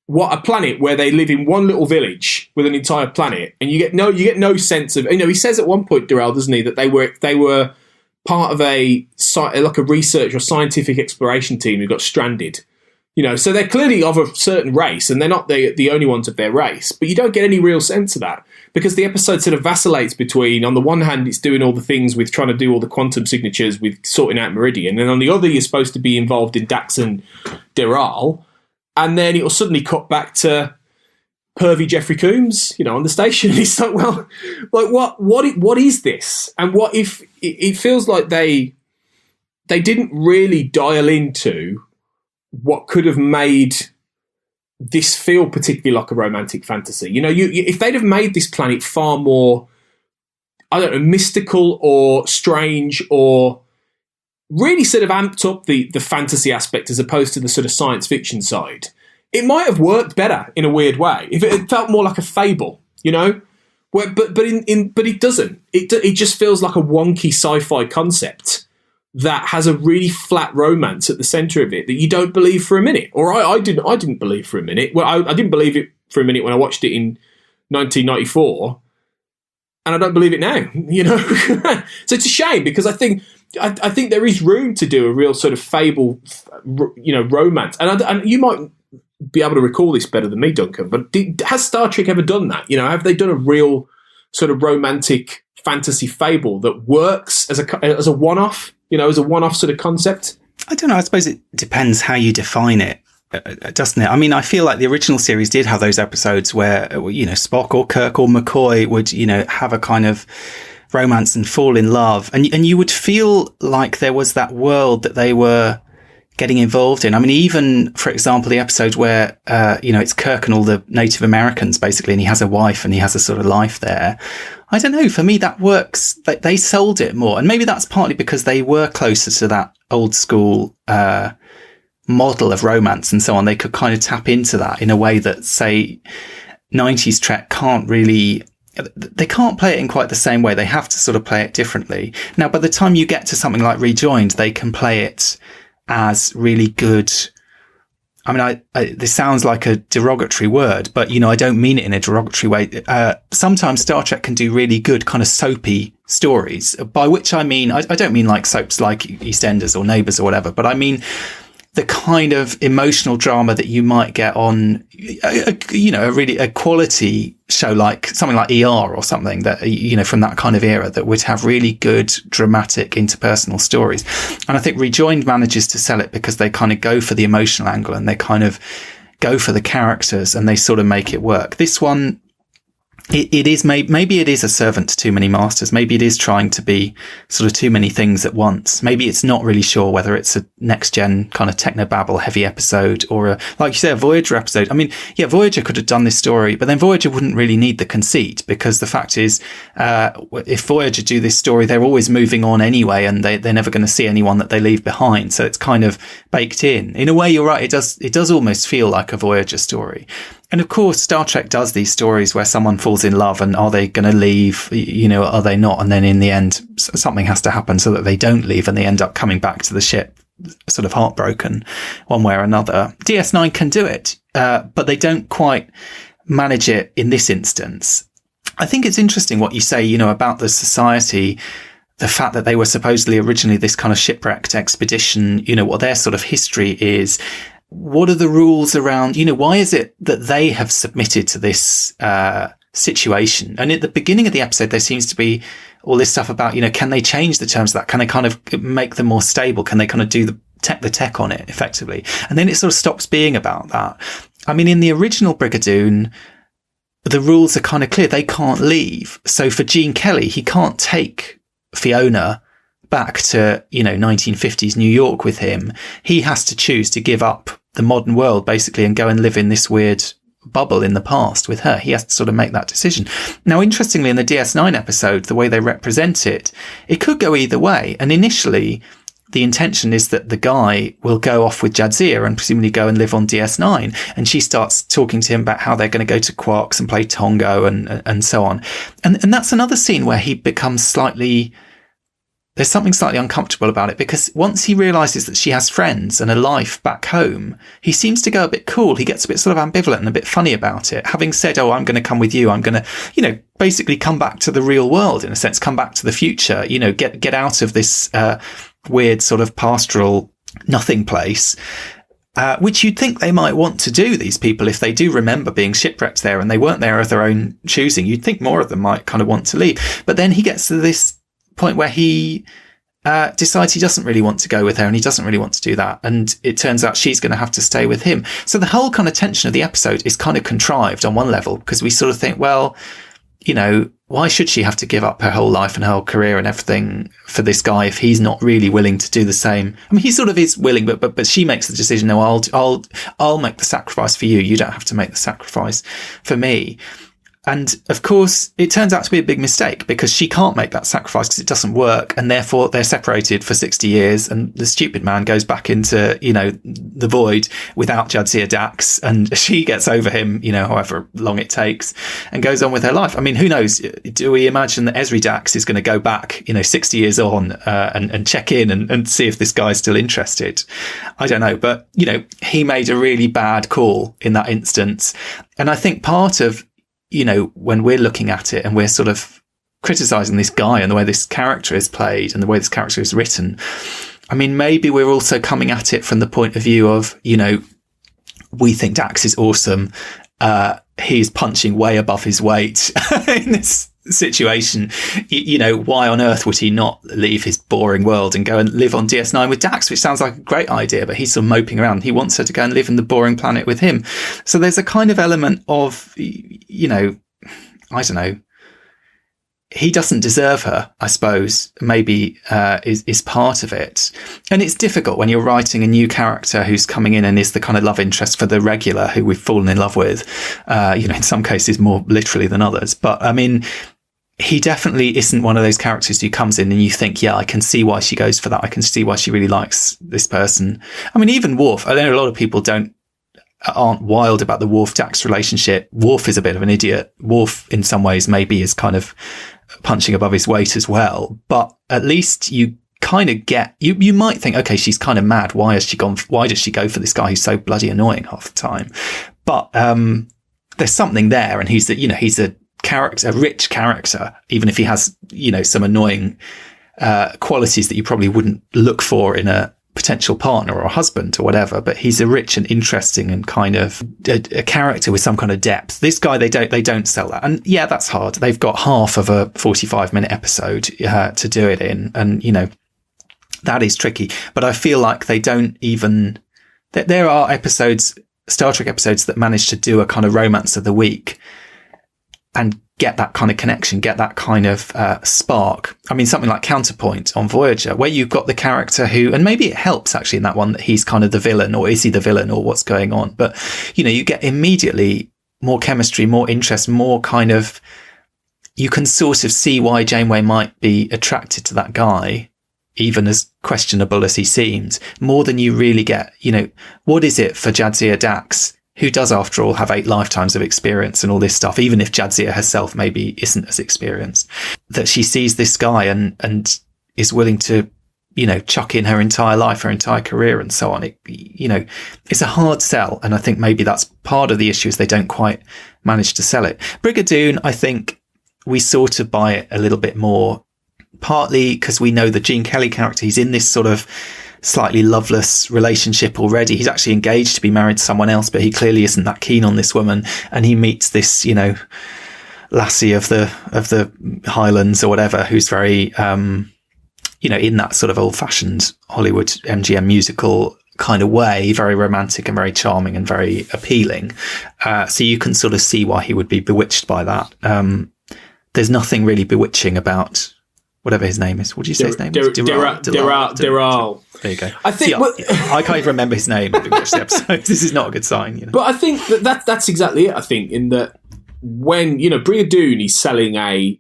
a planet where they live in one little village with an entire planet, and you get no sense of. He says at one point, Durrell, doesn't he, that they were part of a research or scientific exploration team who got stranded. So they're clearly of a certain race, and they're not the only ones of their race. But you don't get any real sense of that, because the episode sort of vacillates between, on the one hand, it's doing all the things with trying to do all the quantum signatures with sorting out Meridian, and on the other, you're supposed to be involved in Dax and Derral, and then it'll suddenly cut back to pervy Jeffrey Combs, on the station. And it's like, well, what is this? And what if it feels like they didn't really dial into what could have made this feel particularly like a romantic fantasy. If they'd have made this planet far more, I don't know, mystical or strange, or really sort of amped up the fantasy aspect as opposed to the sort of science fiction side, it might have worked better in a weird way. If it felt more like a fable, but it doesn't. It just feels like a wonky sci-fi concept that has a really flat romance at the centre of it that you don't believe for a minute. Or I didn't believe for a minute. Well, I didn't believe it for a minute when I watched it in 1994, and I don't believe it now. So it's a shame, because I think there is room to do a real sort of fable, romance. And you might be able to recall this better than me, Duncan, but has Star Trek ever done that? Have they done a real sort of romantic fantasy fable that works as a one-off? As a one-off sort of concept? I don't know. I suppose it depends how you define it, doesn't it? I mean, I feel like the original series did have those episodes where, Spock or Kirk or McCoy would, have a kind of romance and fall in love. And you would feel like there was that world that they were getting involved in. I mean, even, for example, the episode where, it's Kirk and all the Native Americans, basically, and he has a wife and he has a sort of life there. I don't know. For me, that works. They sold it more. And maybe that's partly because they were closer to that old school model of romance and so on. They could kind of tap into that in a way that, say, 90s Trek can't really... They can't play it in quite the same way. They have to sort of play it differently. Now, by the time you get to something like Rejoined, they can play it as really good, I mean, this sounds like a derogatory word, but, I don't mean it in a derogatory way. Sometimes Star Trek can do really good kind of soapy stories, by which I mean, I don't mean like soaps like EastEnders or Neighbours or whatever, but I mean the kind of emotional drama that you might get on, a quality show like something like ER or something that, from that kind of era that would have really good dramatic interpersonal stories. And I think Rejoined manages to sell it because they kind of go for the emotional angle and they kind of go for the characters and they sort of make it work. This one, it is maybe it is a servant to too many masters. Maybe it is trying to be sort of too many things at once. Maybe it's not really sure whether it's a next gen kind of technobabble heavy episode or like you say, a Voyager episode. I mean, yeah, Voyager could have done this story, but then Voyager wouldn't really need the conceit, because the fact is, if Voyager do this story, they're always moving on anyway, and they're never going to see anyone that they leave behind. So it's kind of baked in. In a way, you're right. It does almost feel like a Voyager story. And of course, Star Trek does these stories where someone falls in love and are they going to leave? Are they not? And then in the end, something has to happen so that they don't leave and they end up coming back to the ship sort of heartbroken one way or another. DS9 can do it, but they don't quite manage it in this instance. I think it's interesting what you say, about the society, the fact that they were supposedly originally this kind of shipwrecked expedition, what their sort of history is. What are the rules around, why is it that they have submitted to this situation? And at the beginning of the episode, there seems to be all this stuff about, can they change the terms of that? Can they kind of make them more stable? Can they kind of do the tech on it effectively? And then it sort of stops being about that. I mean, in the original Brigadoon, the rules are kind of clear. They can't leave. So for Gene Kelly, he can't take Fiona back to, 1950s New York with him. He has to choose to give up the modern world basically and go and live in this weird bubble in the past with her. He has to sort of make that decision. Now, interestingly, in the DS9 episode, the way they represent it, it could go either way. And initially, the intention is that the guy will go off with Jadzia and presumably go and live on DS9. And she starts talking to him about how they're going to go to Quarks and play Tongo and so on. And that's another scene where he becomes there's something slightly uncomfortable about it, because once he realizes that she has friends and a life back home, he seems to go a bit cool. He gets a bit sort of ambivalent and a bit funny about it. Having said, I'm going to come with you. I'm going to, basically come back to the real world in a sense, come back to the future, get out of this, weird sort of pastoral nothing place. Which you'd think they might want to do, these people, if they do remember being shipwrecked there and they weren't there of their own choosing. You'd think more of them might kind of want to leave. But then he gets to this point where he decides he doesn't really want to go with her and he doesn't really want to do that. And it turns out she's going to have to stay with him. So the whole kind of tension of the episode is kind of contrived on one level, because we sort of think, well, why should she have to give up her whole life and her whole career and everything for this guy if he's not really willing to do the same? I mean, he sort of is willing, but she makes the decision. No, I'll make the sacrifice for you. You don't have to make the sacrifice for me. And of course, it turns out to be a big mistake, because she can't make that sacrifice because it doesn't work. And therefore they're separated for 60 years. And the stupid man goes back into, the void without Jadzia Dax. And she gets over him, however long it takes, and goes on with her life. I mean, who knows? Do we imagine that Esri Dax is going to go back, 60 years on, and check in and see if this guy's still interested? I don't know. But, he made a really bad call in that instance. And I think part of, when we're looking at it and we're sort of criticizing this guy and the way this character is played and the way this character is written, I mean, maybe we're also coming at it from the point of view of, we think Dax is awesome. He's punching way above his weight in this situation. Why on earth would he not leave his boring world and go and live on DS9 with Dax, which sounds like a great idea, but he's sort of moping around. He wants her to go and live in the boring planet with him. So there's a kind of element of, I don't know, he doesn't deserve her, I suppose, maybe is part of it. And it's difficult when you're writing a new character who's coming in and is the kind of love interest for the regular who we've fallen in love with, in some cases more literally than others. But I mean, he definitely isn't one of those characters who comes in and you think, yeah, I can see why she goes for that. I can see why she really likes this person. I mean, even Worf, I know a lot of people aren't wild about the Worf-Dax relationship. Worf is a bit of an idiot. Worf, in some ways, maybe is kind of punching above his weight as well. But at least you kind of get, you might think, okay, she's kind of mad. Why does she go for this guy who's so bloody annoying half the time? But there's something there, and he's a character, a rich character, even if he has, some annoying qualities that you probably wouldn't look for in a potential partner or a husband or whatever. But he's a rich and interesting and kind of a character with some kind of depth. This guy, they don't sell that, and yeah, that's hard. They've got half of a 45-minute episode to do it in, and that is tricky. But I feel like they don't even. There are episodes, Star Trek episodes, that manage to do a kind of romance of the week and get that kind of connection, get that kind of spark. I mean, something like Counterpoint on Voyager, where you've got the character who, and maybe it helps actually in that one that he's kind of the villain, or is he the villain, or what's going on? But, you get immediately more chemistry, more interest, more kind of, you can sort of see why Janeway might be attracted to that guy, even as questionable as he seems, more than you really get, what is it for Jadzia Dax, who does, after all, have 8 lifetimes of experience and all this stuff, even if Jadzia herself maybe isn't as experienced, that she sees this guy and is willing to, chuck in her entire life, her entire career and so on. It's a hard sell. And I think maybe that's part of the issue, is they don't quite manage to sell it. Brigadoon, I think we sort of buy it a little bit more, partly because we know the Gene Kelly character. He's in this sort of slightly loveless relationship already. He's actually engaged to be married to someone else, but he clearly isn't that keen on this woman. And he meets this, lassie of the Highlands or whatever, who's very, in that sort of old fashioned Hollywood MGM musical kind of way, very romantic and very charming and very appealing. So you can sort of see why he would be bewitched by that. There's nothing really bewitching about whatever his name is. What do you say his name is? Deral. There you go. I think I can't even remember his name. Having watched the episode. This is not a good sign. But I think that's exactly it. I think in that when Brigadoon is selling a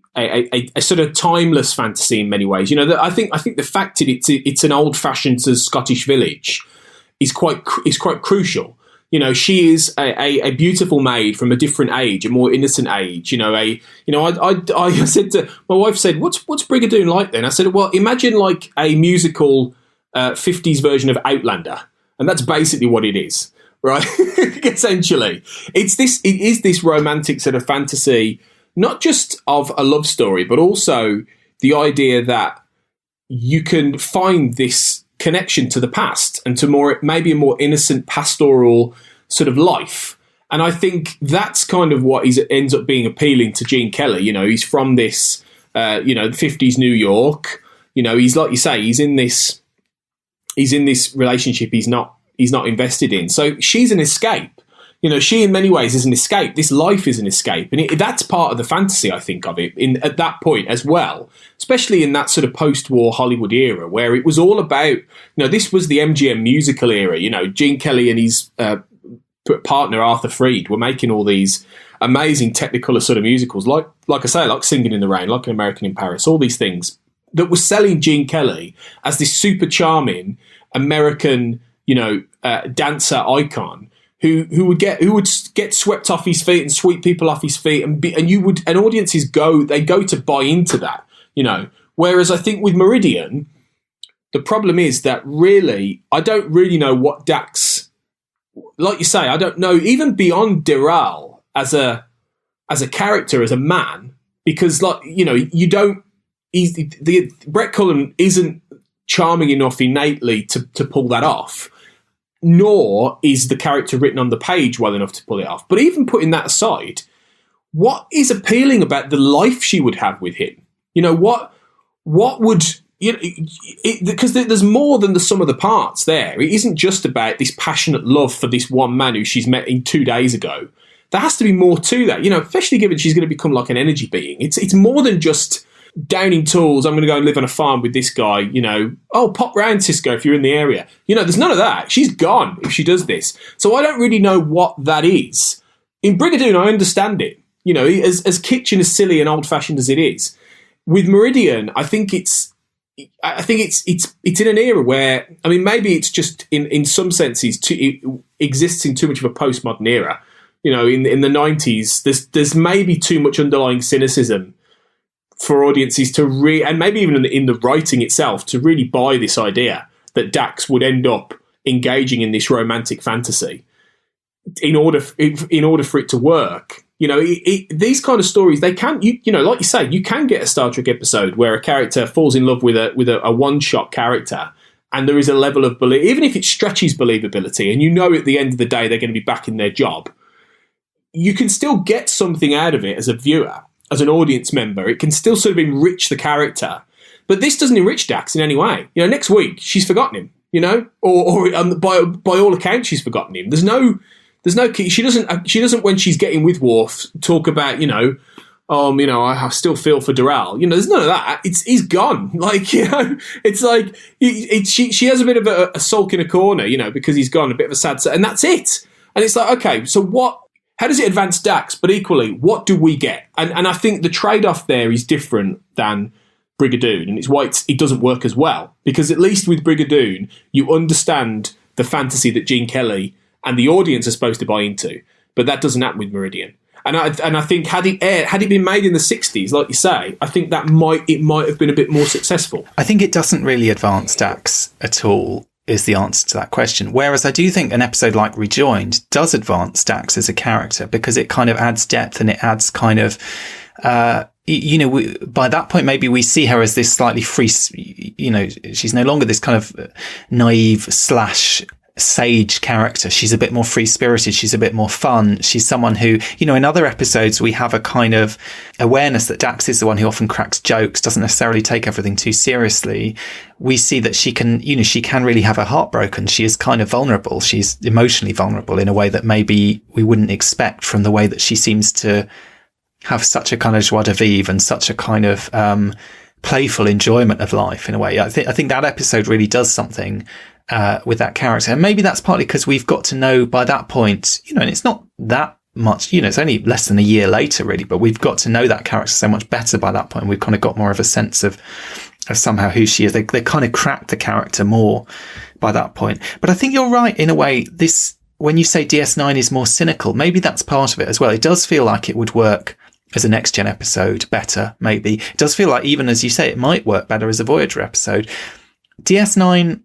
sort of timeless fantasy in many ways. I think the fact that it's an old fashioned Scottish village is quite crucial. She is a beautiful maid from a different age, a more innocent age. I said to my wife, said, "What's Brigadoon like?" Then I said, "Well, imagine like a musical 50s version of Outlander, and that's basically what it is, right? Essentially, it is this romantic sort of fantasy, not just of a love story, but also the idea that you can find this connection to the past and to maybe a more innocent pastoral sort of life. And I think that's kind of what ends up being appealing to Gene Kelly. He's from this, 50s New York. He's like you say, he's in this relationship he's not invested in. So she's an escape. She in many ways is an escape. This life is an escape. And that's part of the fantasy, I think, of it at that point as well, especially in that sort of post-war Hollywood era where it was all about, this was the MGM musical era. Gene Kelly and his partner Arthur Freed were making all these amazing Technicolor sort of musicals, like I say, like Singing in the Rain, like An American in Paris, all these things that were selling Gene Kelly as this super charming American, dancer icon. Who would get swept off his feet and sweep people off his feet, and audiences go to buy into that, Whereas I think with Meridian, the problem is that really I don't really know what Dax, like you say, I don't know even beyond Deral as a character, as a man, because Brett Cullen isn't charming enough innately to pull that off. Nor is the character written on the page well enough to pull it off. But even putting that aside, what is appealing about the life she would have with him? What would... because there's more than the sum of the parts there. It isn't just about this passionate love for this one man who she's met 2 days ago. There has to be more to that, especially given she's going to become like an energy being. It's more than just downing tools. I'm going to go and live on a farm with this guy, pop round, Cisco, if you're in the area. There's none of that. She's gone if she does this. So I don't really know what that is. In Brigadoon, I understand it. As kitchen, as silly and old-fashioned as it is. With Meridian, I think it's in an era where, maybe it's just in some senses it exists in too much of a postmodern era. In the 90s, there's maybe too much underlying cynicism for audiences to and maybe even in the writing itself, to really buy this idea that Dax would end up engaging in this romantic fantasy in order for it to work. You know, these kind of stories, they can, you know, like you say, you can get a Star Trek episode where a character falls in love with a one-shot character, and there is a level of belief, even if it stretches believability, and you know at the end of the day they're going to be back in their job, you can still get something out of it as a viewer, as an audience member. It can still sort of enrich the character. But this doesn't enrich Dax in any way. You know, next week, she's forgotten him, you know, or by all accounts, she's forgotten him. There's no key. She doesn't, when she's getting with Worf, talk about, you know, I still feel for Doral. You know, there's none of that. He's gone. Like, you know, it's like, she has a bit of a sulk in a corner, you know, because he's gone, a bit of a sad, and that's it. And it's like, okay, so how does it advance Dax? But equally, what do we get? And I think the trade-off there is different than Brigadoon, and it's why it doesn't work as well. Because at least with Brigadoon, you understand the fantasy that Gene Kelly and the audience are supposed to buy into, but that doesn't happen with Meridian. And I think had it been made in the 60s, like you say, I think it might have been a bit more successful. I think it doesn't really advance Dax at all, is the answer to that question. Whereas I do think an episode like Rejoined does advance Dax as a character, because it kind of adds depth, and it adds kind of, you know, by that point, maybe we see her as this slightly free, you know, she's no longer this kind of naive / sage character. She's a bit more free-spirited. She's a bit more fun. She's someone who, you know, in other episodes, we have a kind of awareness that Dax is the one who often cracks jokes, doesn't necessarily take everything too seriously. We see that she can really have her heart broken. She is kind of vulnerable. She's emotionally vulnerable in a way that maybe we wouldn't expect from the way that she seems to have such a kind of joie de vivre and such a kind of playful enjoyment of life in a way. I think that episode really does something with that character. And maybe that's partly because we've got to know by that point, you know, and it's not that much, you know, it's only less than a year later really, but we've got to know that character so much better by that point. And we've kind of got more of a sense of somehow who she is. They kind of cracked the character more by that point. But I think you're right in a way. When you say DS9 is more cynical, maybe that's part of it as well. It does feel like it would work as a Next Gen episode better, maybe. It does feel like, even as you say, it might work better as a Voyager episode. DS9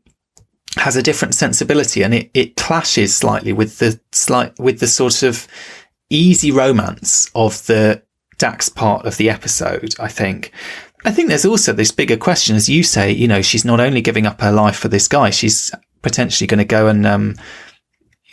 has a different sensibility, and it clashes slightly with the sort of easy romance of the Dax part of the episode, I think. I think there's also this bigger question, as you say, you know, she's not only giving up her life for this guy, she's potentially going to go and,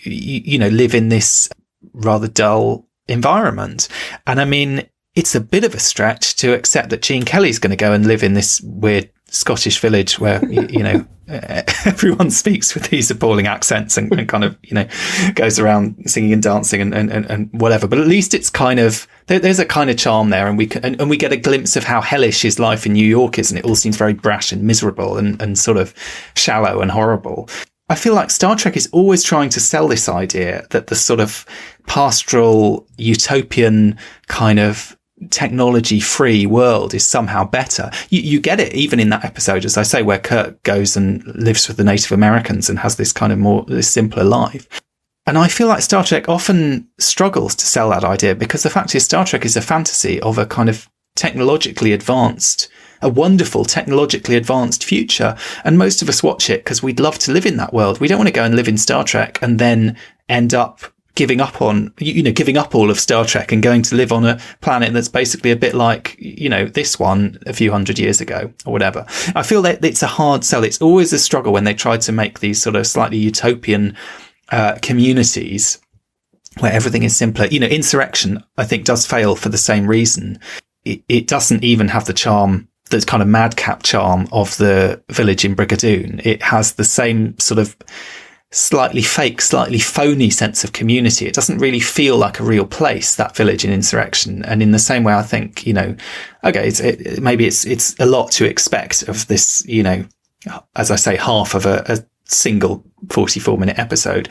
you know, live in this rather dull environment. And I mean, it's a bit of a stretch to accept that Gene Kelly's going to go and live in this weird Scottish village where, you know, everyone speaks with these appalling accents and kind of, you know, goes around singing and dancing and whatever. But at least it's kind of, there's a kind of charm there, and we get a glimpse of how hellish his life in New York is, and it all seems very brash and miserable and sort of shallow and horrible. I feel like Star Trek is always trying to sell this idea that the sort of pastoral, utopian kind of technology-free world is somehow better. You get it even in that episode, as I say, where Kirk goes and lives with the Native Americans and has this kind of this simpler life. And I feel like Star Trek often struggles to sell that idea, because the fact is Star Trek is a fantasy of a kind of a wonderful technologically advanced future. And most of us watch it because we'd love to live in that world. We don't want to go and live in Star Trek and then end up giving up all of Star Trek and going to live on a planet that's basically a bit like, you know, this one a few hundred years ago or whatever. I feel that it's a hard sell. It's always a struggle when they try to make these sort of slightly utopian communities where everything is simpler. You know, Insurrection, I think, does fail for the same reason. It doesn't even have the charm, the kind of madcap charm of the village in Brigadoon. It has the same sort of slightly fake, slightly phony sense of community. It doesn't really feel like a real place, that village in Insurrection. And in the same way, I think, you know, okay, maybe it's a lot to expect of this, you know, as I say, half of a single 44-minute episode.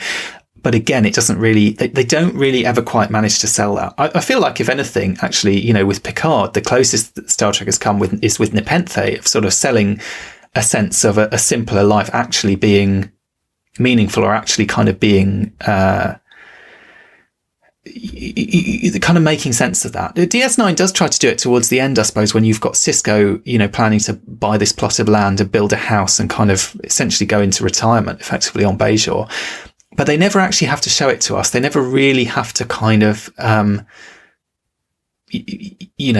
But again, it doesn't really, they don't really ever quite manage to sell that. I feel like, if anything, actually, you know, with Picard, the closest that Star Trek has come is with Nepenthe, of sort of selling a sense of a simpler life actually being meaningful, or actually kind of being kind of making sense of that. The DS9 does try to do it towards the end, I suppose, when you've got Cisco, planning to buy this plot of land and build a house and kind of essentially go into retirement effectively on Bajor. But they never actually have to show it to us. They never really have to kind of,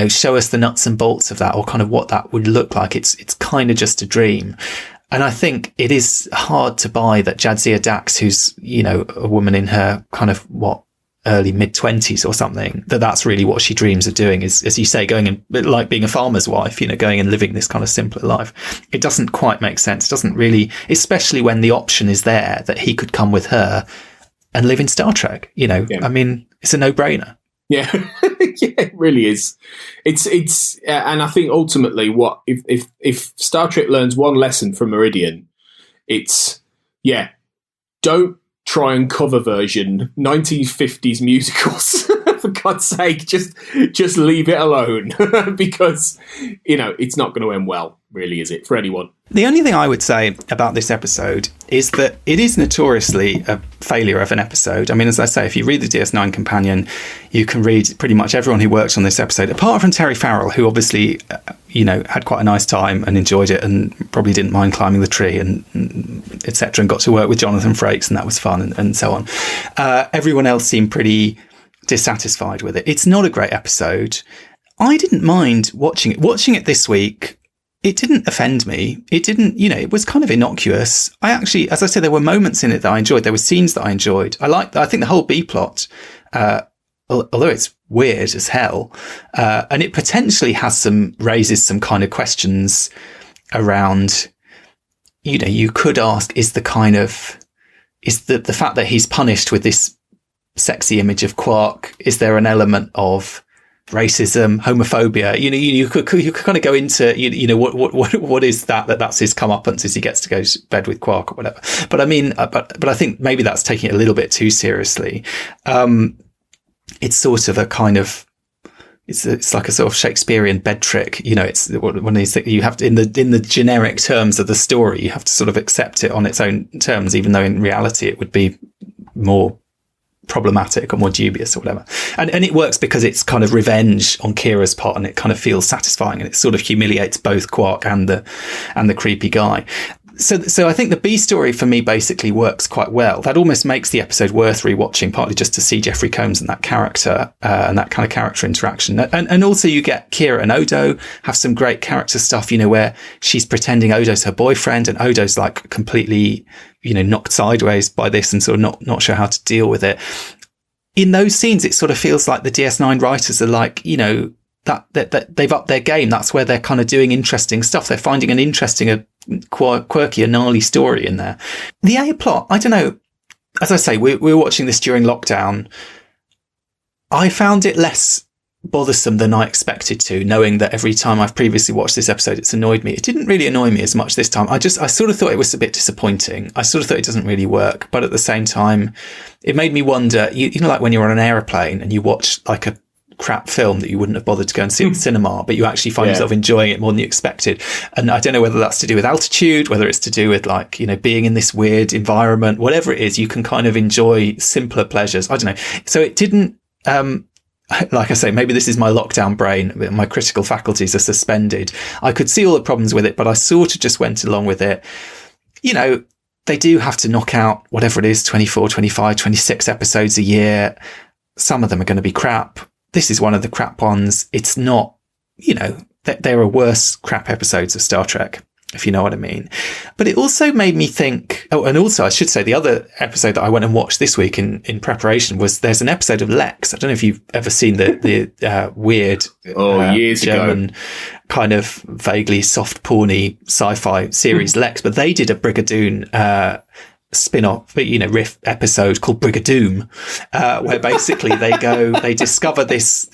show us the nuts and bolts of that or kind of what that would look like. It's kind of just a dream. And I think it is hard to buy that Jadzia Dax, who's, a woman in her kind of early mid-20s or something, that's really what she dreams of doing is, as you say, going and like being a farmer's wife, going and living this kind of simpler life. It doesn't quite make sense. It doesn't really, especially when the option is there that he could come with her and live in Star Trek. Yeah. I mean, it's a no-brainer. Yeah, yeah, it really is. It's, and I think ultimately, what if Star Trek learns one lesson from Meridian, it's don't try and cover version 1950s musicals. For God's sake, just leave it alone because it's not going to end well, really, is it, for anyone? The only thing I would say about this episode is that it is notoriously a failure of an episode. I mean, as I say, if you read the DS9 companion, you can read pretty much everyone who worked on this episode, apart from Terry Farrell, who obviously, had quite a nice time and enjoyed it and probably didn't mind climbing the tree and etc. and got to work with Jonathan Frakes and that was fun and so on. Everyone else seemed pretty dissatisfied with it. It's not a great episode. I didn't mind watching it. Watching it this week, it didn't offend me. It didn't, it was kind of innocuous. I actually, as I said, there were moments in it that I enjoyed. There were scenes that I enjoyed. I think the whole B plot, although it's weird as hell, and it potentially raises some kind of questions around, you could ask, is the fact that he's punished with this sexy image of Quark, is there an element of racism, homophobia? You could kind of go into what is that's his comeuppance as he gets to go to bed with Quark or whatever. But I mean, but I think maybe that's taking it a little bit too seriously. It's sort of a kind of it's like a sort of Shakespearean bed trick. It's one of these things you have to, in the generic terms of the story, you have to sort of accept it on its own terms, even though in reality it would be more problematic or more dubious or whatever. And it works because it's kind of revenge on Kira's part and it kind of feels satisfying and it sort of humiliates both Quark and the creepy guy. So I think the B story for me basically works quite well. That almost makes the episode worth rewatching, partly just to see Jeffrey Combs and that character, and that kind of character interaction. And also you get Kira and Odo have some great character stuff, where she's pretending Odo's her boyfriend and Odo's like completely, knocked sideways by this and sort of not sure how to deal with it. In those scenes, it sort of feels like the DS9 writers are like, that they've upped their game. That's where they're kind of doing interesting stuff. They're finding an interesting, quirky, a gnarly story in there. The A plot, I don't know. As I say, we were watching this during lockdown. I found it less bothersome than I expected to, knowing that every time I've previously watched this episode, it's annoyed me. It didn't really annoy me as much this time. I sort of thought it was a bit disappointing. I sort of thought it doesn't really work, but at the same time, it made me wonder, like when you're on an airplane and you watch like a crap film that you wouldn't have bothered to go and see at the cinema, but you actually find yourself enjoying it more than you expected. And I don't know whether that's to do with altitude, whether it's to do with like, being in this weird environment, whatever it is, you can kind of enjoy simpler pleasures. I don't know. So it didn't, like I say, maybe this is my lockdown brain. My critical faculties are suspended. I could see all the problems with it, but I sort of just went along with it. They do have to knock out whatever it is, 24, 25, 26 episodes a year. Some of them are going to be crap. This is one of the crap ones. It's not, there are worse crap episodes of Star Trek, if you know what I mean. But it also made me think, and also I should say the other episode that I went and watched this week in preparation was, there's an episode of Lex. I don't know if you've ever seen the weird years German ago, kind of vaguely soft porny sci-fi series Lex, but they did a Brigadoon spin-off, riff episode called Brigadoom, where basically they discover this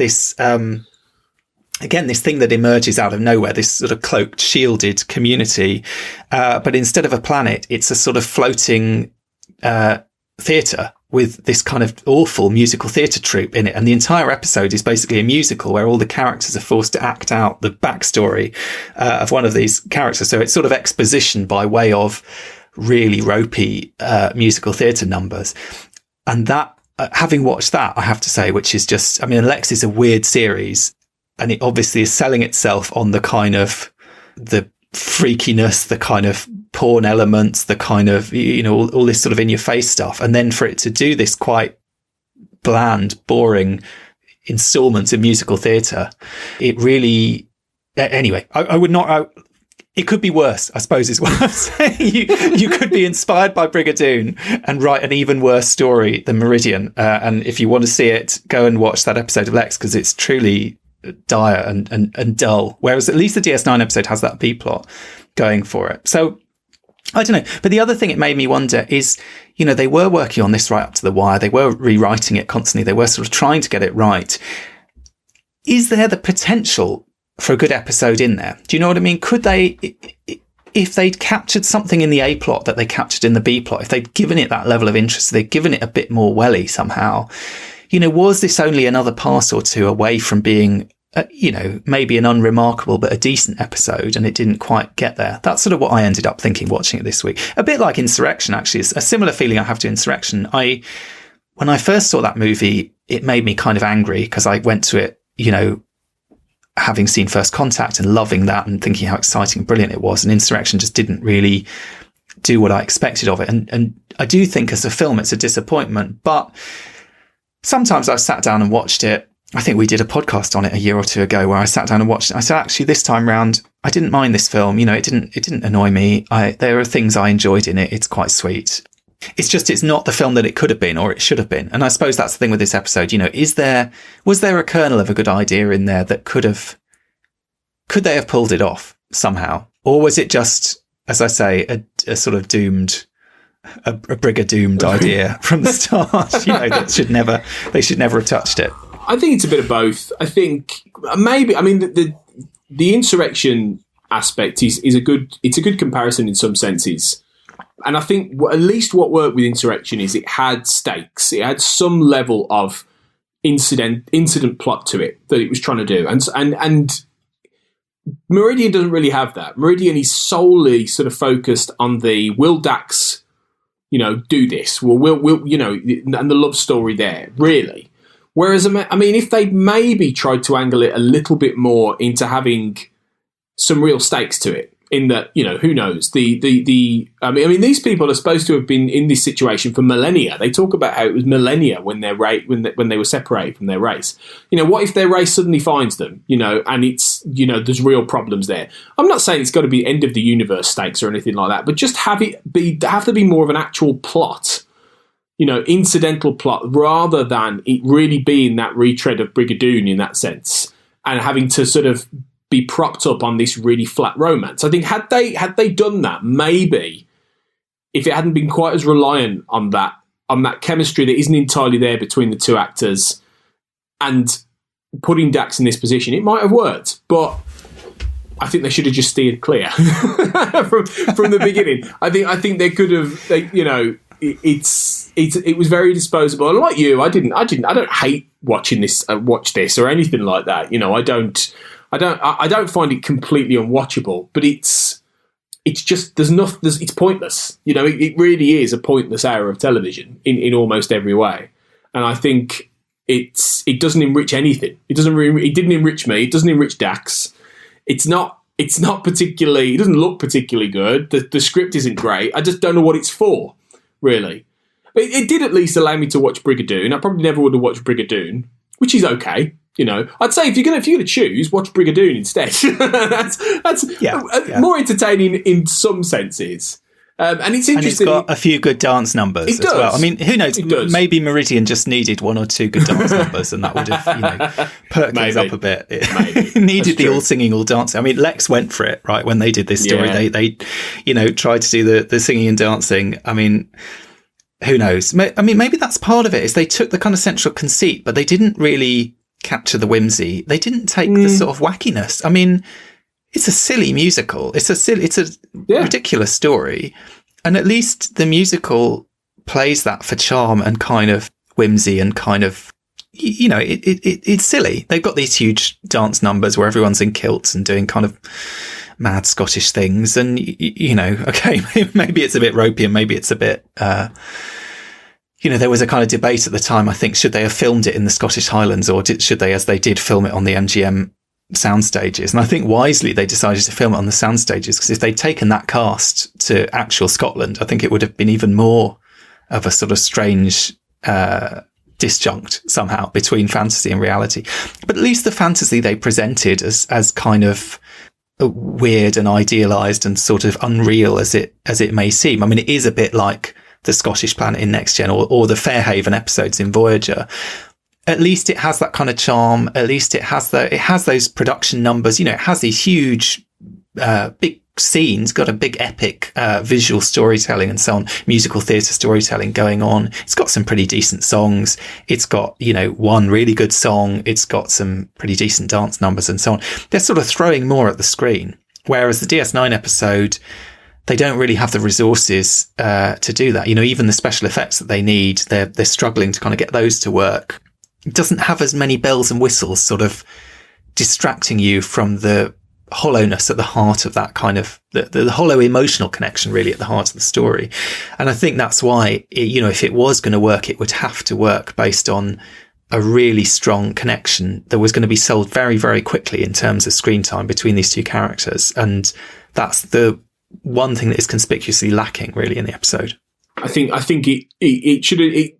again, this thing that emerges out of nowhere, this sort of cloaked, shielded community. But instead of a planet, it's a sort of floating theatre with this kind of awful musical theatre troupe in it. And the entire episode is basically a musical where all the characters are forced to act out the backstory of one of these characters. So it's sort of exposition by way of really ropey musical theatre numbers. And that having watched that, I have to say, which is just, I mean, Lex is a weird series, and it obviously is selling itself on the kind of the freakiness, the kind of porn elements, the kind of, you know, all this sort of in your face stuff. And then for it to do this quite bland, boring installments in musical theatre, it really, anyway, I would not, it could be worse, I suppose, is what I'm saying. You could be inspired by Brigadoon and write an even worse story than Meridian. And if you want to see it, go and watch that episode of Lex, because it's truly dire and dull. Whereas at least the DS9 episode has that B plot going for it. So I don't know. But the other thing it made me wonder is, you know, they were working on this right up to the wire. They were rewriting it constantly. They were sort of trying to get it right. Is there the potential for a good episode in there? Do you know what I mean? Could they, if they'd captured something in the A plot that they captured in the B plot, if they'd given it that level of interest, they'd given it a bit more welly somehow, you know, was this only another pass or two away from being, you know, maybe an unremarkable but a decent episode, and it didn't quite get there? That's sort of what I ended up thinking watching it this week. A bit like Insurrection, actually. It's a similar feeling I have to Insurrection. When I first saw that movie, it made me kind of angry because I went to it, you know, having seen First Contact and loving that and thinking how exciting and brilliant it was. And Insurrection just didn't really do what I expected of it. And I do think as a film, it's a disappointment. But sometimes I've sat down and watched it. I think we did a podcast on it a year or two ago where I sat down and watched it. I said, actually, this time round, I didn't mind this film. You know, it didn't annoy me. There are things I enjoyed in it. It's quite sweet. It's just, it's not the film that it could have been or it should have been. And I suppose that's the thing with this episode. You know, was there a kernel of a good idea in there that could they have pulled it off somehow? Or was it just, as I say, a sort of doomed, a Brigadoomed idea from the start? You know, they should never have touched it. I think it's a bit of both. I think maybe, I mean, the Insurrection aspect is a good comparison in some senses. And I think at least what worked with Insurrection is it had stakes. It had some level of incident plot to it that it was trying to do. And Meridian doesn't really have that. Meridian is solely sort of focused on the will Dax, you know, do this? Well, will you know, and the love story there, really. Whereas, I mean, if they maybe tried to angle it a little bit more into having some real stakes to it, in that, you know, who knows? I mean, these people are supposed to have been in this situation for millennia. They talk about how it was millennia when they were separated from their race. You know, what if their race suddenly finds them? You know, and it's, you know, there's real problems there. I'm not saying it's got to be end of the universe stakes or anything like that, but just have to be more of an actual plot. You know, incidental plot, rather than it really being that retread of Brigadoon in that sense, and having to sort of be propped up on this really flat romance. I think had they done that, maybe if it hadn't been quite as reliant on that chemistry that isn't entirely there between the two actors, and putting Dax in this position, it might have worked. But I think they should have just steered clear from the beginning. I think they could have. You know, it was very disposable. And like you, I don't hate watching this, watch this or anything like that. You know, I don't find it completely unwatchable, but it's just, it's pointless. You know, it really is a pointless hour of television in almost every way. And I think it doesn't enrich anything. It didn't enrich me. It doesn't enrich Dax. It's not particularly, it doesn't look particularly good. The script isn't great. I just don't know what it's for, really. But it did at least allow me to watch Brigadoon. I probably never would have watched Brigadoon, which is okay. You know, I'd say if you're gonna choose, watch Brigadoon instead. that's more entertaining in some senses. And it's interesting. And it's got a few good dance numbers as well. I mean, who knows? Maybe Meridian just needed one or two good dance numbers, and that would have, you know, perked things up a bit. It needed the all singing, all dancing. I mean, Lex went for it, right? When they did this story, they you know, tried to do the singing and dancing. I mean, who knows? I mean, maybe that's part of it. Is they took the kind of central conceit, but they didn't really capture the whimsy. They didn't take the sort of wackiness. I mean, it's a silly musical. It's a ridiculous story. And at least the musical plays that for charm and kind of whimsy and kind of, you know, it's silly. They've got these huge dance numbers where everyone's in kilts and doing kind of mad Scottish things. And, you know, okay, maybe it's a bit ropey and maybe it's a bit, there was a kind of debate at the time, I think, should they have filmed it in the Scottish Highlands, or should they, as they did, film it on the MGM sound stages? And I think wisely they decided to film it on the sound stages, because if they'd taken that cast to actual Scotland, I think it would have been even more of a sort of strange disjunct somehow between fantasy and reality. But at least the fantasy they presented as kind of weird and idealized and sort of unreal as it may seem. I mean, it is a bit like the Scottish planet in Next Gen, or the Fairhaven episodes in Voyager. At least it has that kind of charm. At least it has those production numbers. It has these huge, big scenes, got a big epic, visual storytelling and so on, musical theatre storytelling going on. It's got some pretty decent songs. It's got, one really good song. It's got some pretty decent dance numbers and so on. They're sort of throwing more at the screen. Whereas the DS9 episode, they don't really have the resources to do that. Even the special effects that they need, they're struggling to kind of get those to work. It doesn't have as many bells and whistles sort of distracting you from the hollowness at the heart of that kind of the hollow emotional connection really at the heart of the story. And I think that's why if it was going to work, it would have to work based on a really strong connection that was going to be sold very, very quickly in terms of screen time between these two characters. And that's the one thing that is conspicuously lacking really in the episode. I think it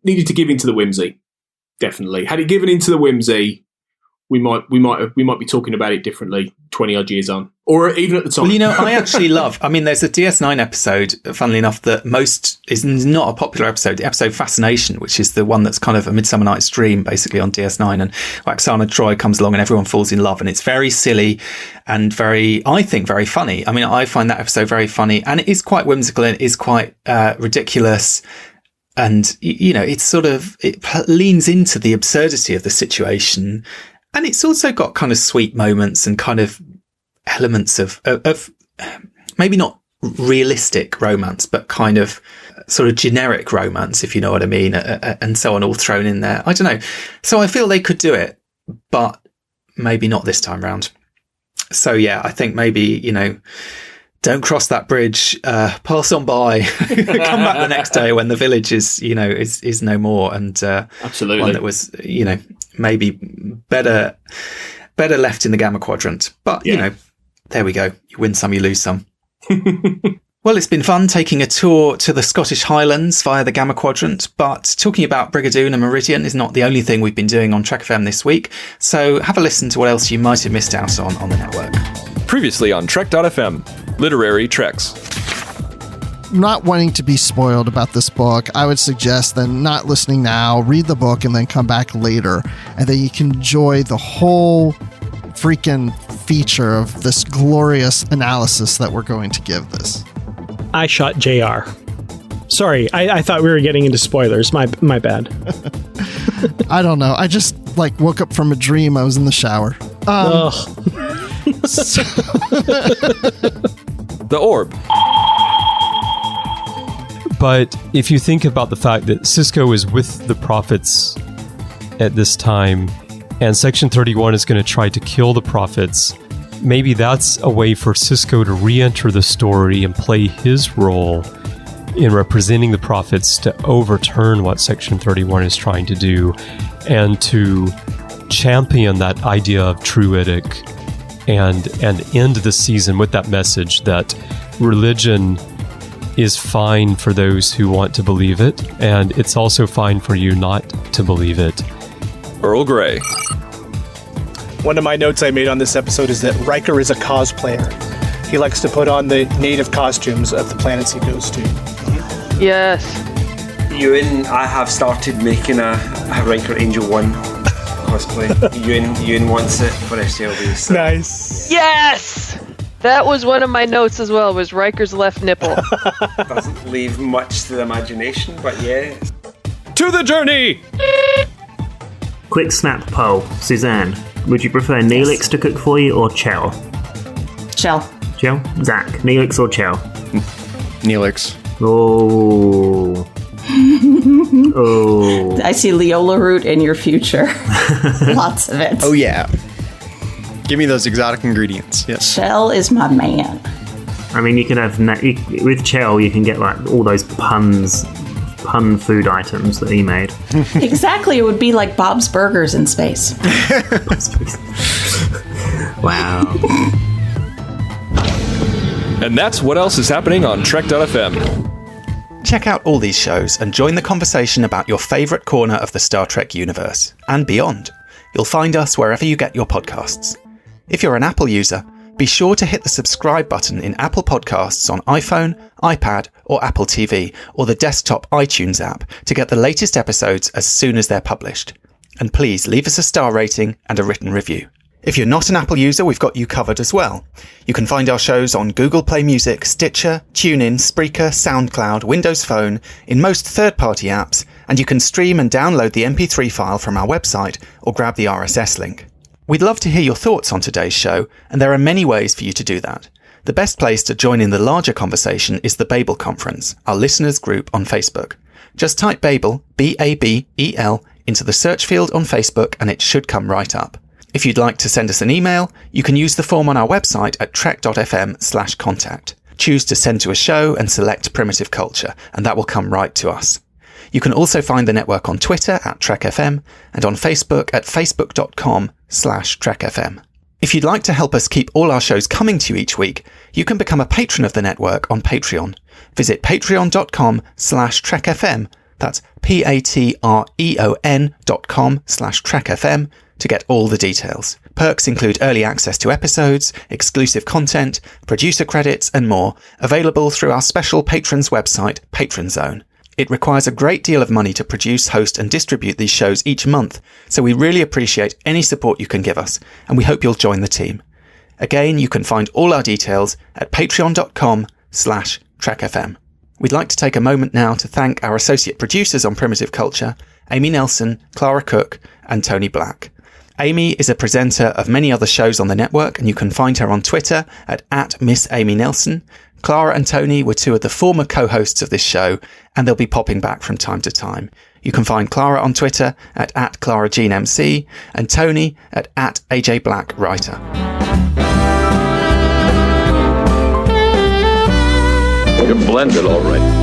needed to give into the whimsy. Definitely. Had it given into the whimsy, we might be talking about it differently 20 odd years on, or even at the time. Well, I actually there's a DS9 episode, funnily enough, that is not a popular episode, the episode Fascination, which is the one that's kind of A Midsummer Night's Dream, basically, on DS9. And Oksana Troy comes along and everyone falls in love. And it's very silly and I think, very funny. I mean, I find that episode very funny, and it is quite whimsical and it is quite ridiculous. And, it leans into the absurdity of the situation. And it's also got kind of sweet moments and kind of elements of maybe not realistic romance, but kind of sort of generic romance, if you know what I mean, and so on, all thrown in there. I don't know. So I feel they could do it, but maybe not this time round. So yeah, I think maybe, don't cross that bridge, pass on by, come back the next day when the village is no more. And absolutely, one that was, maybe better left in the Gamma Quadrant. But, there we go. You win some, you lose some. Well, it's been fun taking a tour to the Scottish Highlands via the Gamma Quadrant, but talking about Brigadoon and Meridian is not the only thing we've been doing on Trek FM this week. So have a listen to what else you might have missed out on the network. Previously on Trek.fm, Literary Treks. Not wanting to be spoiled about this book, I would suggest then not listening now, read the book, and then come back later. And then you can enjoy the whole freaking feature of this glorious analysis that we're going to give this. I shot JR. Sorry, I thought we were getting into spoilers. My bad. I don't know. I just woke up from a dream. I was in the shower. The Orb. But if you think about the fact that Sisko is with the Prophets at this time, and Section 31 is going to try to kill the Prophets, maybe that's a way for Sisko to re-enter the story and play his role in representing the Prophets to overturn what Section 31 is trying to do, and to champion that idea of Druidic, and end the season with that message that religion is fine for those who want to believe it, and it's also fine for you not to believe it. Earl Grey. One of my notes I made on this episode is that Riker is a cosplayer. He likes to put on the native costumes of the planets he goes to. Yes. Ewan, I have started making a Riker Angel 1 cosplay. Ewan wants it for SLV. So. Nice. Yes! That was one of my notes as well, was Riker's left nipple. Doesn't leave much to the imagination, but yeah. To the journey! Quick snap poll. Suzanne, would you prefer Neelix to cook for you or Chell? Chell. Chell? Zach, Neelix or Chell? Neelix. Oh. Oh. I see Leola root in your future. Lots of it. Oh, yeah. Give me those exotic ingredients. Yes. Chell is my man. I mean, you can have with Chell, you can get all those puns pun food items that he made. Exactly, it would be like Bob's Burgers in space. Wow. And that's what else is happening on Trek.fm. Check out all these shows and join the conversation about your favourite corner of the Star Trek universe and beyond. You'll find us wherever you get your podcasts. If you're an Apple user, be sure to hit the subscribe button in Apple Podcasts on iPhone, iPad, or Apple TV, or the desktop iTunes app to get the latest episodes as soon as they're published. And please leave us a star rating and a written review. If you're not an Apple user, we've got you covered as well. You can find our shows on Google Play Music, Stitcher, TuneIn, Spreaker, SoundCloud, Windows Phone, in most third-party apps, and you can stream and download the MP3 file from our website or grab the RSS link. We'd love to hear your thoughts on today's show, and there are many ways for you to do that. The best place to join in the larger conversation is the Babel Conference, our listeners group on Facebook. Just type Babel, B-A-B-E-L, into the search field on Facebook and it should come right up. If you'd like to send us an email, you can use the form on our website at trek.fm/contact. Choose to send to a show and select Primitive Culture, and that will come right to us. You can also find the network on Twitter at TrekFM and on Facebook at facebook.com/TrekFM. If you'd like to help us keep all our shows coming to you each week, you can become a patron of the network on Patreon. Visit patreon.com/TrekFM. That's patreon.com/TrekFM to get all the details. Perks include early access to episodes, exclusive content, producer credits, and more, available through our special patrons website, Patron Zone. It requires a great deal of money to produce, host, and distribute these shows each month, so we really appreciate any support you can give us, and we hope you'll join the team. Again, you can find all our details at patreon.com/TrekFM. We'd like to take a moment now to thank our associate producers on Primitive Culture, Amy Nelson, Clara Cook, and Tony Black. Amy is a presenter of many other shows on the network, and you can find her on Twitter at Miss Amy Nelson. Clara and Tony were two of the former co-hosts of this show, and they'll be popping back from time to time. You can find Clara on Twitter at ClaraJeanMC and Tony at AJ Black Writer. You're blended all right.